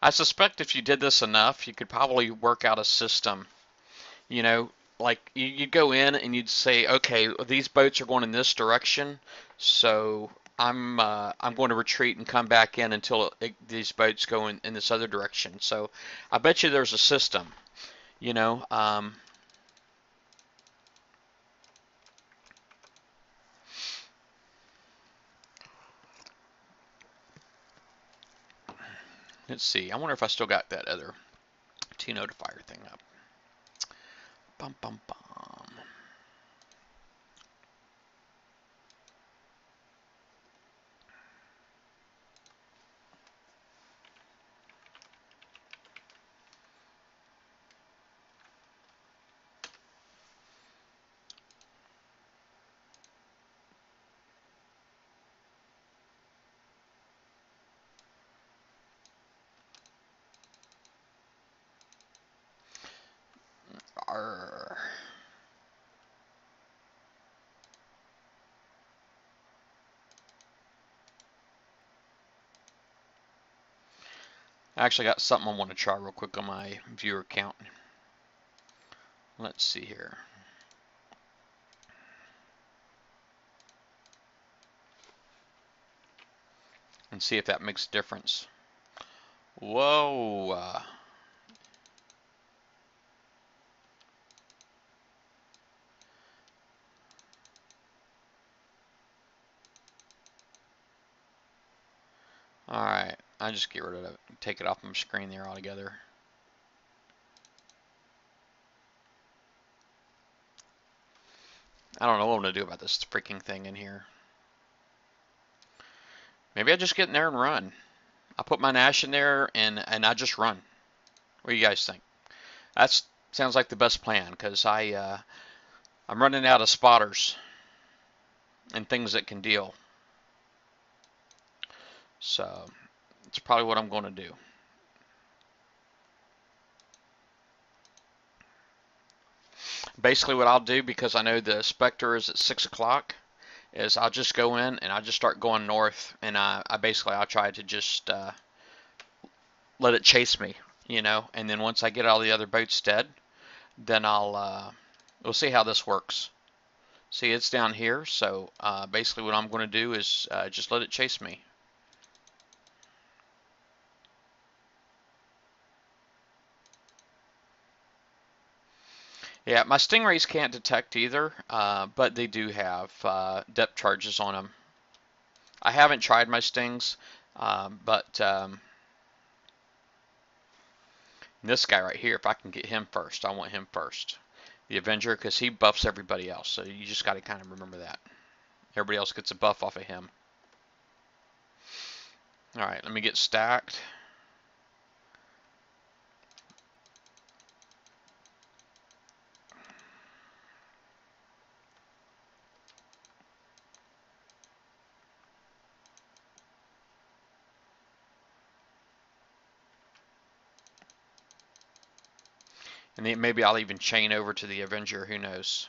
A: I suspect if you did this enough, you could probably work out a system. You know, like you'd go in and you'd say, okay, these boats are going in this direction, so I'm going to retreat and come back in until these boats go in this other direction. So I bet you there's a system. You know, let's see. I wonder if I still got that other T-notifier thing up. Bum bum bum. Arr. I actually got something I want to try real quick on my viewer count. Let's see here. And see if that makes a difference. Whoa. Alright, I just get rid of it. Take it off my screen there altogether. I don't know what I'm going to do about this freaking thing in here. Maybe I just get in there and run. I put my Nash in there and I just run. What do you guys think? That sounds like the best plan because I'm running out of spotters and things that can deal. So it's probably what I'm going to do. Basically what I'll do, because I know the Spectre is at 6 o'clock, is I'll just go in and I'll just start going north, and I'll try to just let it chase me, you know, and then once I get all the other boats dead, then we'll see how this works. See, it's down here, so basically what I'm going to do is just let it chase me. Yeah, my Stingrays can't detect either, but they do have depth charges on them. I haven't tried my Stings, but this guy right here, if I can get him first, I want him first. The Avenger, because he buffs everybody else, so you just got to kind of remember that. Everybody else gets a buff off of him. Alright, let me get stacked. And then maybe I'll even chain over to the Avenger, who knows.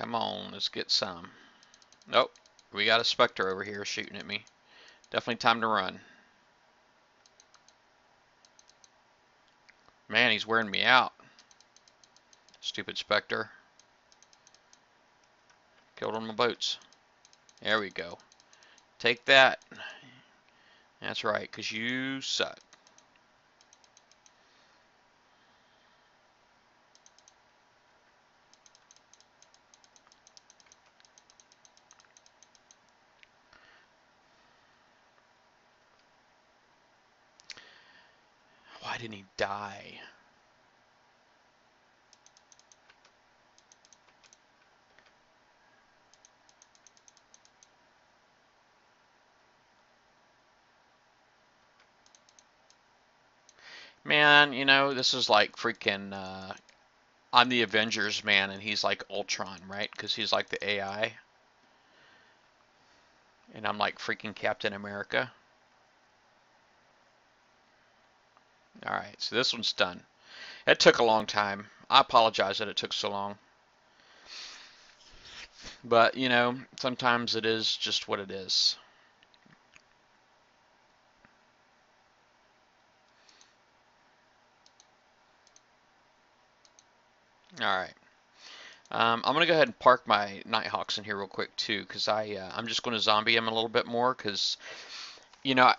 A: Come on, let's get some. Nope, we got a Spectre over here shooting at me. Definitely time to run. Man, he's wearing me out. Stupid Spectre. Killed one of my boats. There we go. Take that. That's right, because you suck. Why didn't he die? Man, you know, this is like freaking, I'm the Avengers, man, and he's like Ultron, right? Because he's like the AI. And I'm like freaking Captain America. Alright, so this one's done. It took a long time. I apologize that it took so long. But, you know, sometimes it is just what it is. Alright. I'm going to go ahead and park my Nighthawks in here real quick, too, because I'm just going to zombie him a little bit more, because, you know,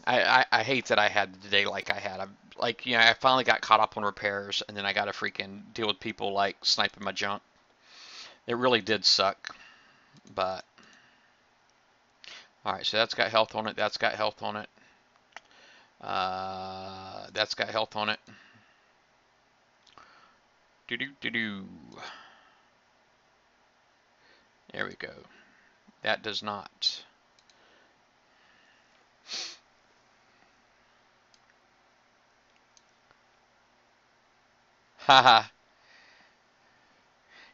A: I hate that I had the day like I had. Like, you know, I finally got caught up on repairs, and then I got to freaking deal with people, like, sniping my junk. It really did suck, but... Alright, so that's got health on it, that's got health on it. That's got health on it. Do-do-do-do. There we go. That does not. Haha.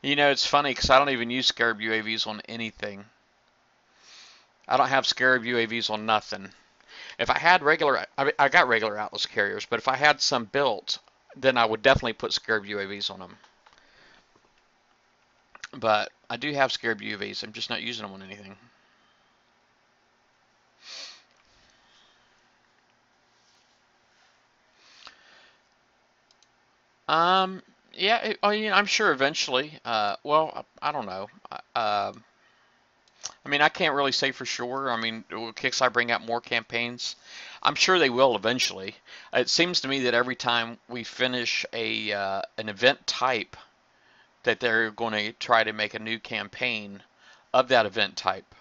A: You know, it's funny because I don't even use Scarab UAVs on anything. I don't have Scarab UAVs on nothing. If I had regular, I got regular Atlas carriers, but if I had some built, then I would definitely put Scarab UAVs on them. But I do have Scarab UAVs. I'm just not using them on anything. Yeah, I'm sure eventually. Well, I don't know. I mean, I can't really say for sure. I mean, will Kixeye bring out more campaigns? I'm sure they will eventually. It seems to me that every time we finish an event type, that they're going to try to make a new campaign of that event type.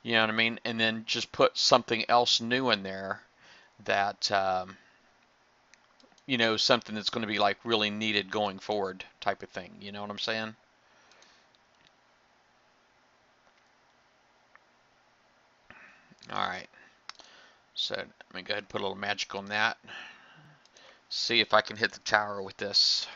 A: You know what I mean? And then just put something else new in there that, you know, something that's going to be like really needed going forward type of thing. You know what I'm saying? All right. So let me go ahead and put a little magic on that. See if I can hit the tower with this.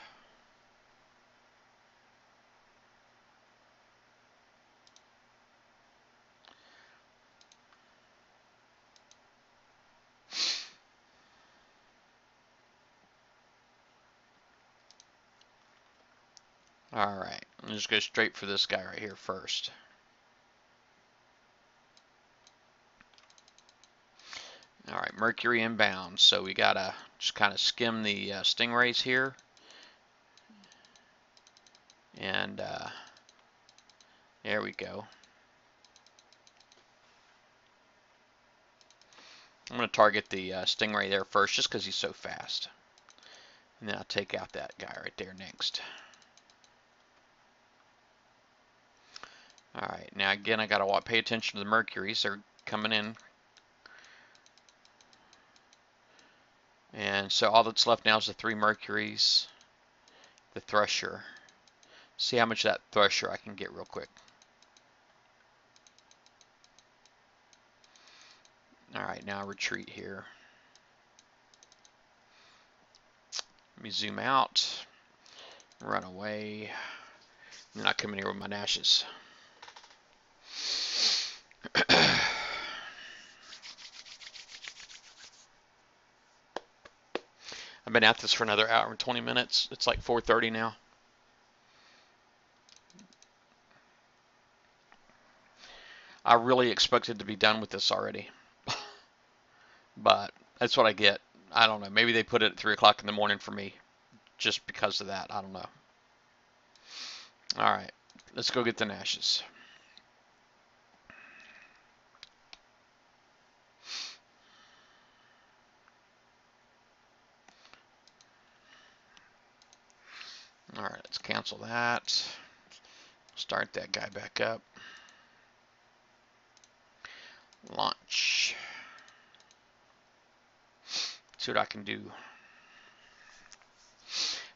A: Alright, I'll just go straight for this guy right here first. Alright, Mercury inbound, so we gotta just kind of skim the stingrays here. And there we go. I'm going to target the stingray there first just because he's so fast. And then I'll take out that guy right there next. Alright, now again I gotta pay attention to the Mercuries. They're coming in. And so all that's left now is the 3 Mercuries, the Thresher. See how much of that Thresher I can get real quick. Alright, now retreat here. Let me zoom out, run away, and then I come in here with my Nashes. I've been at this for another hour and 20 minutes. It's like 4:30 now. I really expected to be done with this already. But that's what I get. I don't know. Maybe they put it at 3 o'clock in the morning for me just because of that. I don't know. All right, let's go get the Nashes. All right, let's cancel that. Start that guy back up. Launch. See what I can do.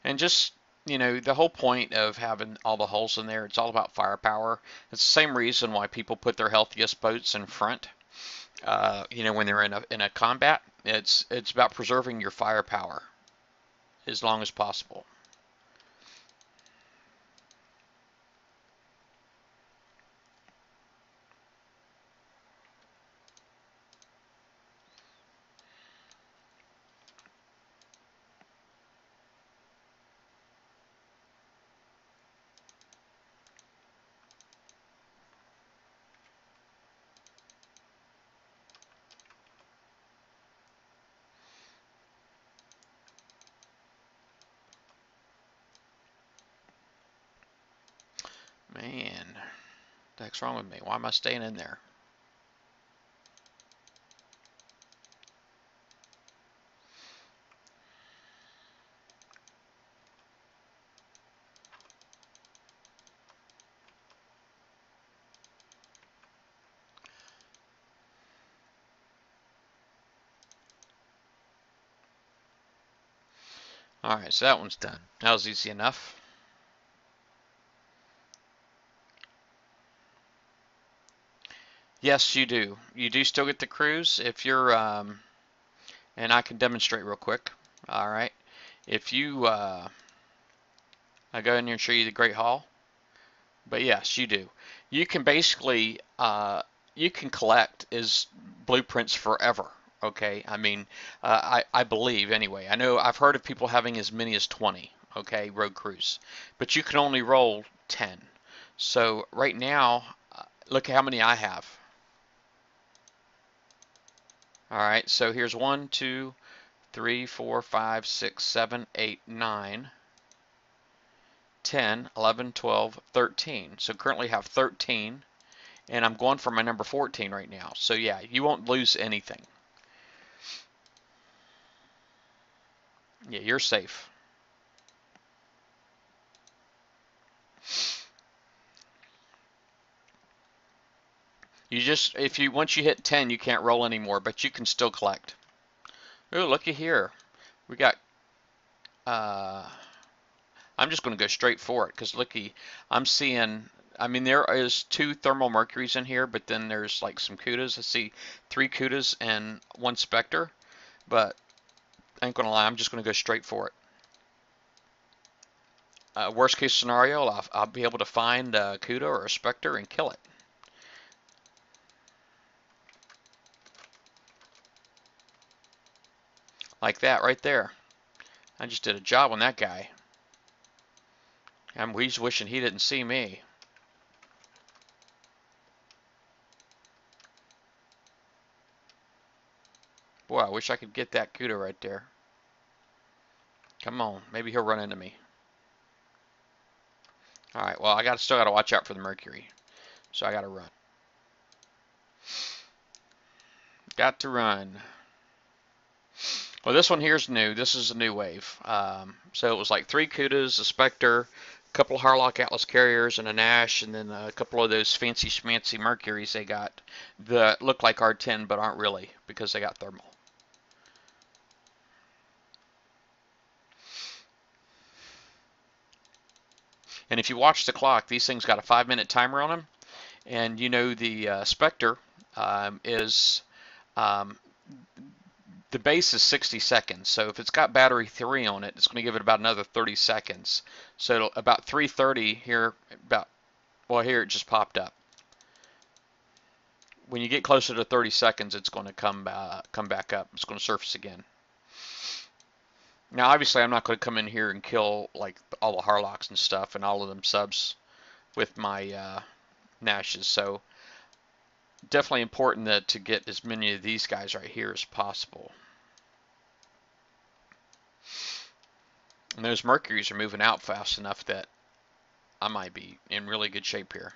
A: And just, you know, the whole point of having all the holes in there, it's all about firepower. It's the same reason why people put their healthiest boats in front. You know, when they're in a combat, it's about preserving your firepower as long as possible. Man, what the heck's wrong with me? Why am I staying in there? All right, so that one's done. That was easy enough. Yes, you do. You do still get the cruise if you're, and I can demonstrate real quick. All right, if you, I go in here and show you the Great Hall. But yes, you do. You can basically, you can collect as blueprints forever. Okay, I mean, I believe anyway. I know I've heard of people having as many as 20. Okay, road crews, but you can only roll 10. So right now, look at how many I have. All right, so here's 1, 2, 3, 4, 5, 6, 7, 8, 9, 10, 11, 12, 13. So currently have 13, and I'm going for my number 14 right now. So yeah, you won't lose anything. Yeah, you're safe. You just, once you hit 10, you can't roll anymore, but you can still collect. Ooh, looky here. We got, I'm just going to go straight for it, because looky, I'm seeing, I mean, there is 2 thermal mercuries in here, but then there's like some Kudas. I see 3 Kudas and 1 Spectre, but I ain't going to lie, I'm just going to go straight for it. Worst case scenario, I'll be able to find a Kuda or a Spectre and kill it. Like that right there. I just did a job on that guy. He's wishing he didn't see me. Boy, I wish I could get that Kuda right there. Come on, maybe he'll run into me. Alright, well, still gotta watch out for the Mercury. So I gotta run. Got to run. Well, this one here's new. This is a new wave. So it was like 3 Kudas, a Spectre, a couple of Harlock Atlas carriers, and a Nash, and then a couple of those fancy schmancy Mercuries they got that look like R10 but aren't really because they got thermal. And if you watch the clock, these things got a 5-minute timer on them. And you know the Spectre is the base is 60 seconds. So if it's got battery 3 on it, it's going to give it about another 30 seconds. So about 3:30 here, well, here it just popped up. When you get closer to 30 seconds, it's going to come back up. It's going to surface again. Now, obviously, I'm not going to come in here and kill like all the Harlocks and stuff and all of them subs with my Nashes. So definitely important to get as many of these guys right here as possible. And those Mercuries are moving out fast enough that I might be in really good shape here.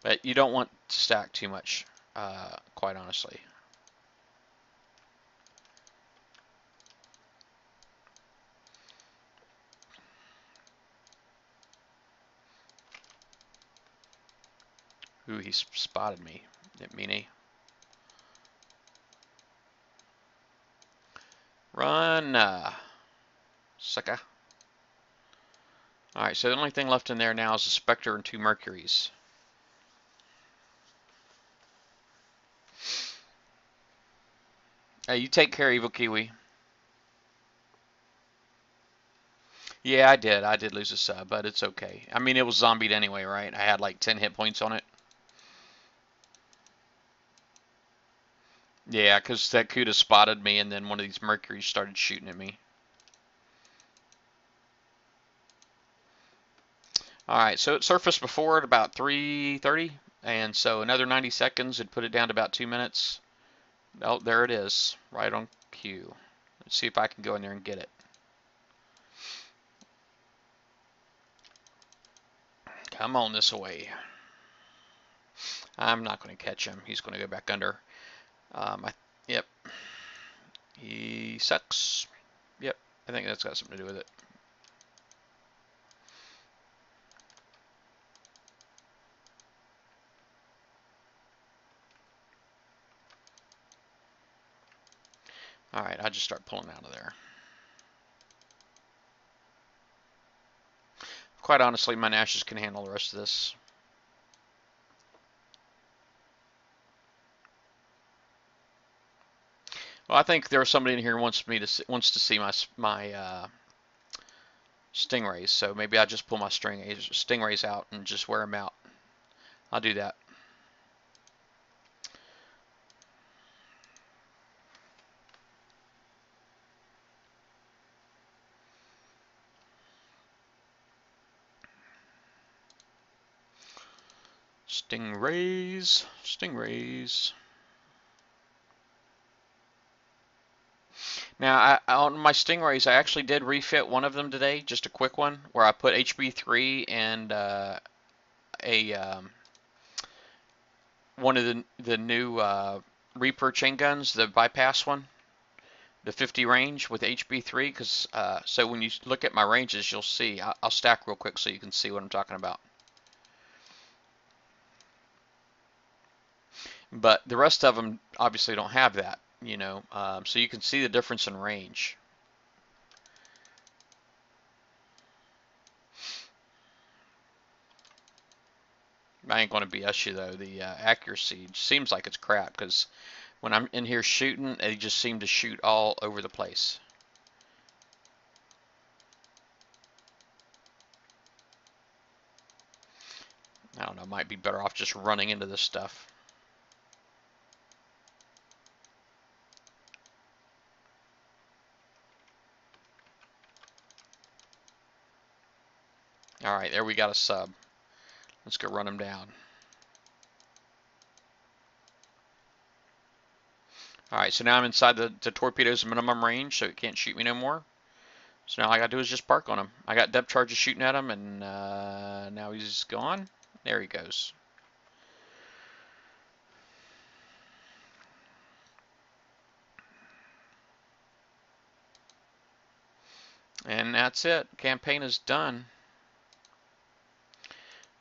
A: But you don't want to stack too much, quite honestly. Ooh, he spotted me, didn't mean he? Run, sucker. Alright, so the only thing left in there now is a Spectre and 2 Mercuries. Hey, you take care, Evil Kiwi. Yeah, I did. I did lose a sub, but it's okay. I mean, it was zombied anyway, right? I had like 10 hit points on it. Yeah, because that Kuda spotted me, and then one of these Mercuries started shooting at me. Alright, so it surfaced before at about 3:30, and so another 90 seconds would put it down to about 2 minutes. Oh, there it is, right on cue. Let's see if I can go in there and get it. Come on this way. I'm not going to catch him. He's going to go back under. Yep. He sucks. Yep. I think that's got something to do with it. Alright, I just start pulling out of there. Quite honestly, my Nashes can handle the rest of this. Well, I think there's somebody in here who wants to see my stingrays, so maybe I just pull my stingrays out and just wear them out. I'll do that. Stingrays, stingrays. Now, on my stingrays, I actually did refit one of them today, just a quick one, where I put HB3 and one of the new Reaper chain guns, the bypass one, the 50 range with HB3. Because so when you look at my ranges, you'll see. I'll stack real quick so you can see what I'm talking about. But the rest of them obviously don't have that, you know, so you can see the difference in range. I ain't going to BS you though. The accuracy seems like it's crap because when I'm in here shooting, they just seem to shoot all over the place. I don't know, might be better off just running into this stuff. Alright, there we got a sub. Let's go run him down. Alright, so now I'm inside the torpedo's minimum range, so it can't shoot me no more. So now all I gotta do is just park on him. I got depth charges shooting at him, and now he's gone. There he goes. And that's it. Campaign is done.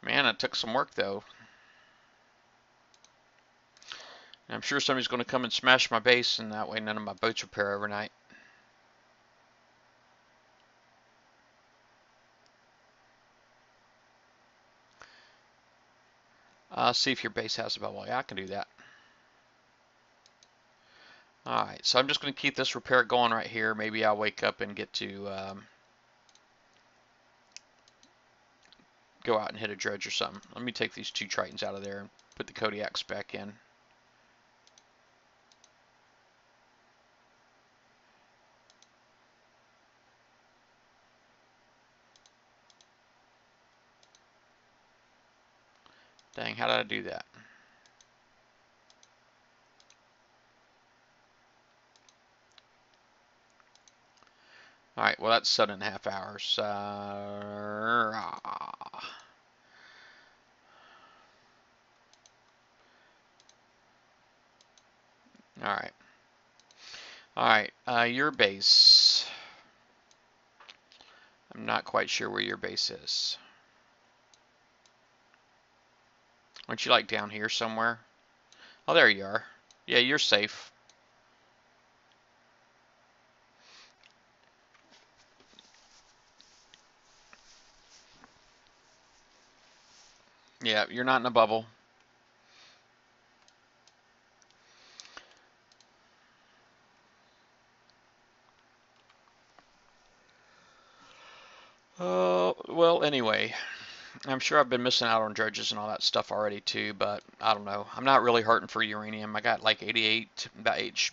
A: Man, it took some work though. I'm sure somebody's going to come and smash my base, and that way none of my boats repair overnight. See if your base has a bubble. Yeah, I can do that. Alright, so I'm just going to keep this repair going right here. Maybe I'll wake up and get to go out and hit a dredge or something. Let me take these 2 Tritons out of there and put the Kodiaks back in. Dang, how did I do that? Alright, well that's 7.5 hours. Alright. Alright, your base. I'm not quite sure where your base is. Aren't you like down here somewhere? Oh, there you are. Yeah, you're safe. Yeah, you're not in a bubble. Well, anyway, I'm sure I've been missing out on dredges and all that stuff already too, but I don't know. I'm not really hurting for uranium. I got like 88,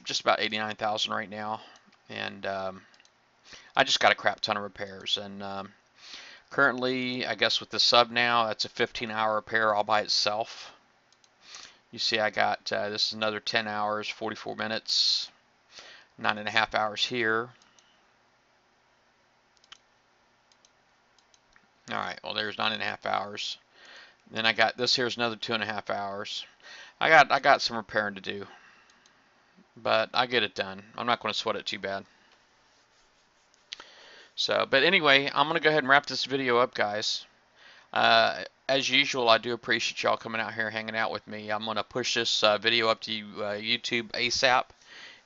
A: just about 89,000 right now, and I just got a crap ton of repairs. And currently, I guess with the sub now, that's a 15-hour repair all by itself. You see, I got this is another 10 hours, 44 minutes, 9.5 hours here. All right, well there's 9.5 hours. Then I got this here's another 2.5 hours. I got some repairing to do, but I get it done. I'm not going to sweat it too bad. So, but anyway, I'm going to go ahead and wrap this video up, guys. As usual, I do appreciate y'all coming out here hanging out with me. I'm going to push this video up to YouTube ASAP,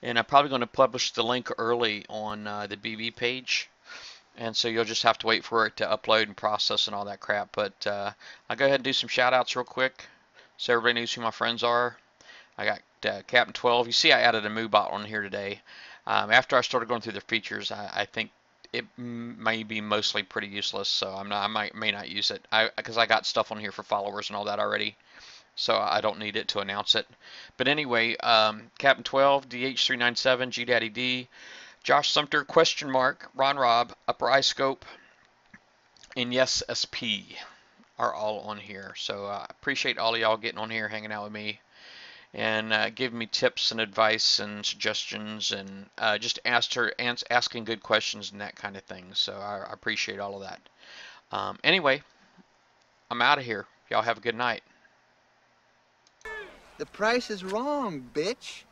A: and I'm probably going to publish the link early on the BB page. And so you'll just have to wait for it to upload and process and all that crap. But I'll go ahead and do some shout outs real quick so everybody knows who my friends are. I got Captain 12. You see I added a MooBot on here today. After I started going through the features, I think it may be mostly pretty useless, so I may not use it because I got stuff on here for followers and all that already, so I don't need it to announce it. But anyway, Captain 12, DH397, GDaddy D, Josh Sumter, question mark, Ron Rob, Upper iScope, and Yes SP are all on here. So I appreciate all of y'all getting on here, hanging out with me, and giving me tips and advice and suggestions, and just asking good questions and that kind of thing. So I appreciate all of that. Anyway, I'm out of here. Y'all have a good night.
C: The price is wrong, bitch.